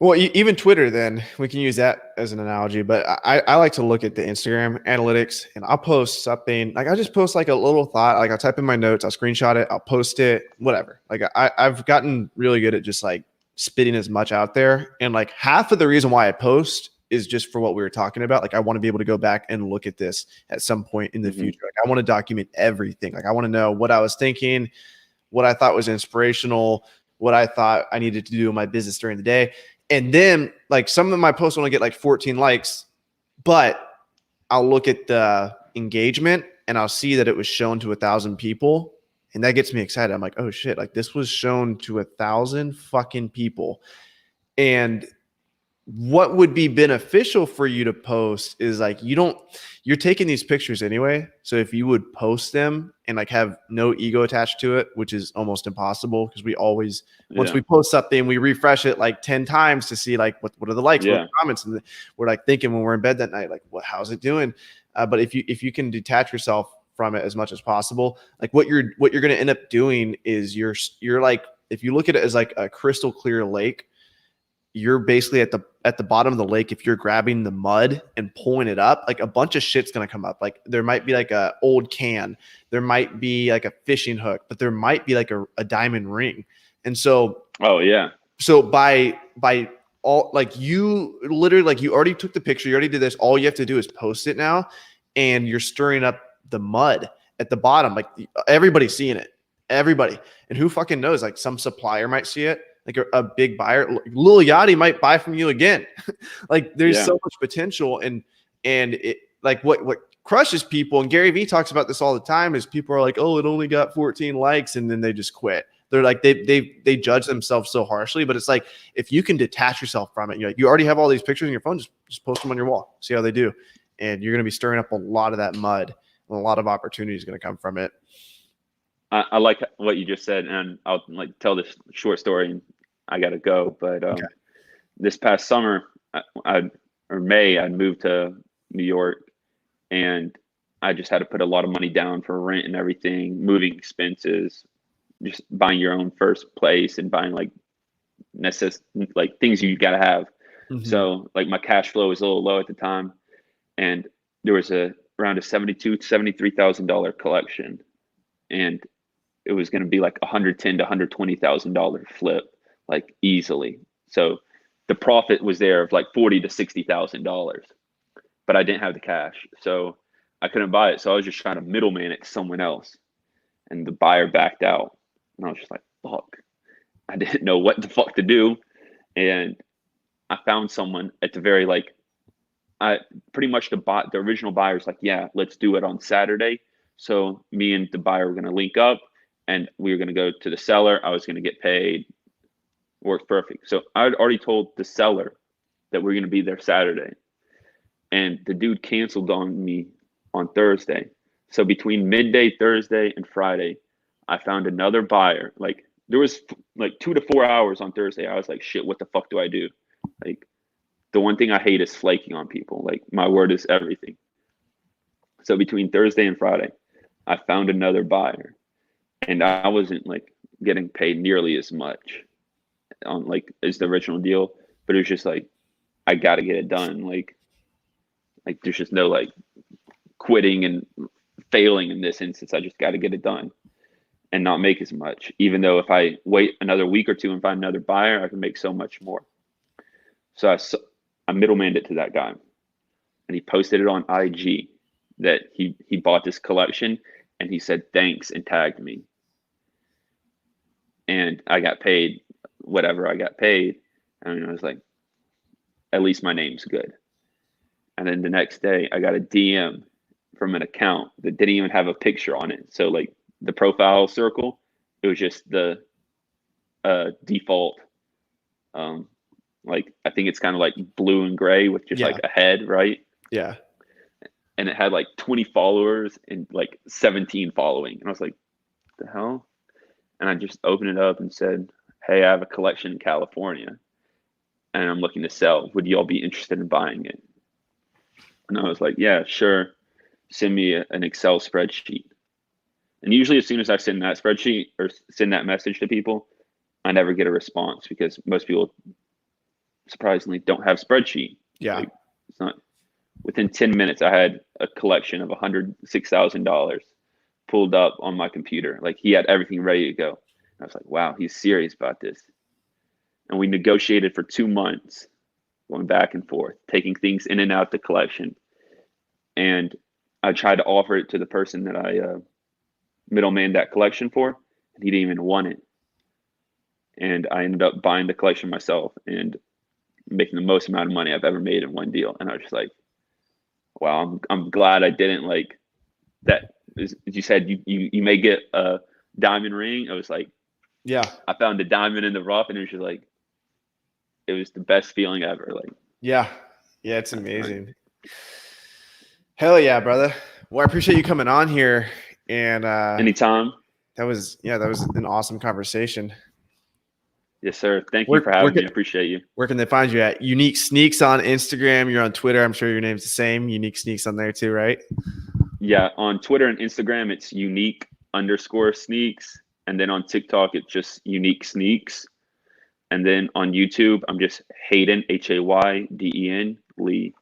Well, even Twitter, then we can use that as an analogy, but I like to look at the Instagram analytics, and I'll post something like I just post like a little thought, like I'll type in my notes, I'll screenshot it, I'll post it, whatever. Like I've gotten really good at just like spitting as much out there. And like half of the reason why I post is just for what we were talking about. Like I want to be able to go back and look at this at some point in the future. Like I want to document everything. Like I want to know what I was thinking, what I thought was inspirational, what I thought I needed to do in my business during the day. And then like some of my posts only get like 14 likes, but I'll look at the engagement and I'll see that it was shown to 1,000 people. And that gets me excited. I'm like, oh shit, like this was shown to 1,000 fucking people. And what would be beneficial for you to post is like, you're taking these pictures anyway. So if you would post them and like have no ego attached to it, which is almost impossible because we always, once we post something, we refresh it like 10 times to see like, what are the likes, what are the comments? And we're like thinking when we're in bed that night, like, how's it doing? But if you can detach yourself from it as much as possible, like what you're going to end up doing is you're like, if you look at it as like a crystal clear lake, you're basically at the bottom of the lake. If you're grabbing the mud and pulling it up, like a bunch of shit's going to come up. Like there might be like a old can, there might be like a fishing hook, but there might be like a diamond ring. And so, so by all, like you literally, like you already took the picture, you already did this. All you have to do is post it now. And you're stirring up the mud at the bottom. Like everybody's seeing it, everybody. And who fucking knows? Like some supplier might see it. Like a big buyer, Lil Yachty might buy from you again. Like there's so much potential, and it like what crushes people. And Gary Vee talks about this all the time. Is people are like, oh, it only got 14 likes, and then they just quit. They're like they judge themselves so harshly. But it's like if you can detach yourself from it, you already have all these pictures on your phone. Just post them on your wall. See how they do, and you're gonna be stirring up a lot of that mud, and a lot of opportunity is gonna come from it. I like what you just said, and I'll like tell this short story, and I gotta go. But this past summer, May, I moved to New York, and I just had to put a lot of money down for rent and everything, moving expenses, just buying your own first place and buying like like things you gotta have. So like my cash flow was a little low at the time, and there was around a $72,000 to $73,000 collection, and it was going to be like $110,000 to $120,000 flip, like easily. So the profit was there of like $40,000 to $60,000, but I didn't have the cash, so I couldn't buy it. So I was just trying to middleman it to someone else, and the buyer backed out, and I was just like, fuck. I didn't know what the fuck to do, and I found someone at the very like, pretty much the original buyer's like, yeah, let's do it on Saturday. So me and the buyer were going to link up, and we were going to go to the seller. I was going to get paid. Worked perfect. So I had already told the seller that we're going to be there Saturday, and the dude canceled on me on Thursday. So between midday Thursday and Friday, I found another buyer. Like there was like 2 to 4 hours on Thursday. I was like, shit, what the fuck do I do? Like the one thing I hate is flaking on people. Like my word is everything. So between Thursday and Friday, I found another buyer, and I wasn't like getting paid nearly as much on like as the original deal, but it was just like, I got to get it done. Like there's just no like quitting and failing in this instance. I just got to get it done and not make as much, even though if I wait another week or two and find another buyer, I can make so much more. So I middlemaned it to that guy, and he posted it on IG that he bought this collection, and he said thanks and tagged me, and I got paid whatever I got paid. I mean, I was like, at least my name's good. And then the next day I got a DM from an account that didn't even have a picture on it. So like the profile circle, it was just the default, like I think it's kind of like blue and gray with just like a head, right? Yeah. And it had like 20 followers and like 17 following. And I was like, what the hell? And I just opened it up and said, hey, I have a collection in California and I'm looking to sell. Would you all be interested in buying it? And I was like, yeah, sure. Send me an Excel spreadsheet. And usually as soon as I send that spreadsheet or send that message to people, I never get a response because most people surprisingly don't have spreadsheet. Yeah. Like, it's not within 10 minutes. I had a collection of $106,000 pulled up on my computer. Like he had everything ready to go. And I was like, wow, he's serious about this. And we negotiated for 2 months, going back and forth, taking things in and out the collection. And I tried to offer it to the person that I middleman that collection for, and he didn't even want it. And I ended up buying the collection myself and making the most amount of money I've ever made in one deal. And I was just like, wow, I'm glad I didn't like that. As you said, you may get a diamond ring. I was like, yeah, I found a diamond in the rough, and it was just like, it was the best feeling ever. Like, yeah, it's amazing. Hell yeah, brother. Well, I appreciate you coming on here. And anytime. That was an awesome conversation. Yes, sir. Thank you for having me. I appreciate you. Where can they find you at? Unique Sneaks on Instagram. You're on Twitter. I'm sure your name's the same. Unique Sneaks on there too, right? Yeah, on Twitter and Instagram, it's unique_sneaks. And then on TikTok, it's just Unique Sneaks. And then on YouTube, I'm just Hayden, Hayden Lee.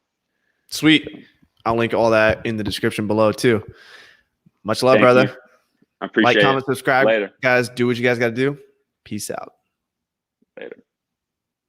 Sweet. I'll link all that in the description below too. Much love, brother. You. I appreciate it. Like, comment, subscribe. Later. Guys, do what you guys got to do. Peace out. Later.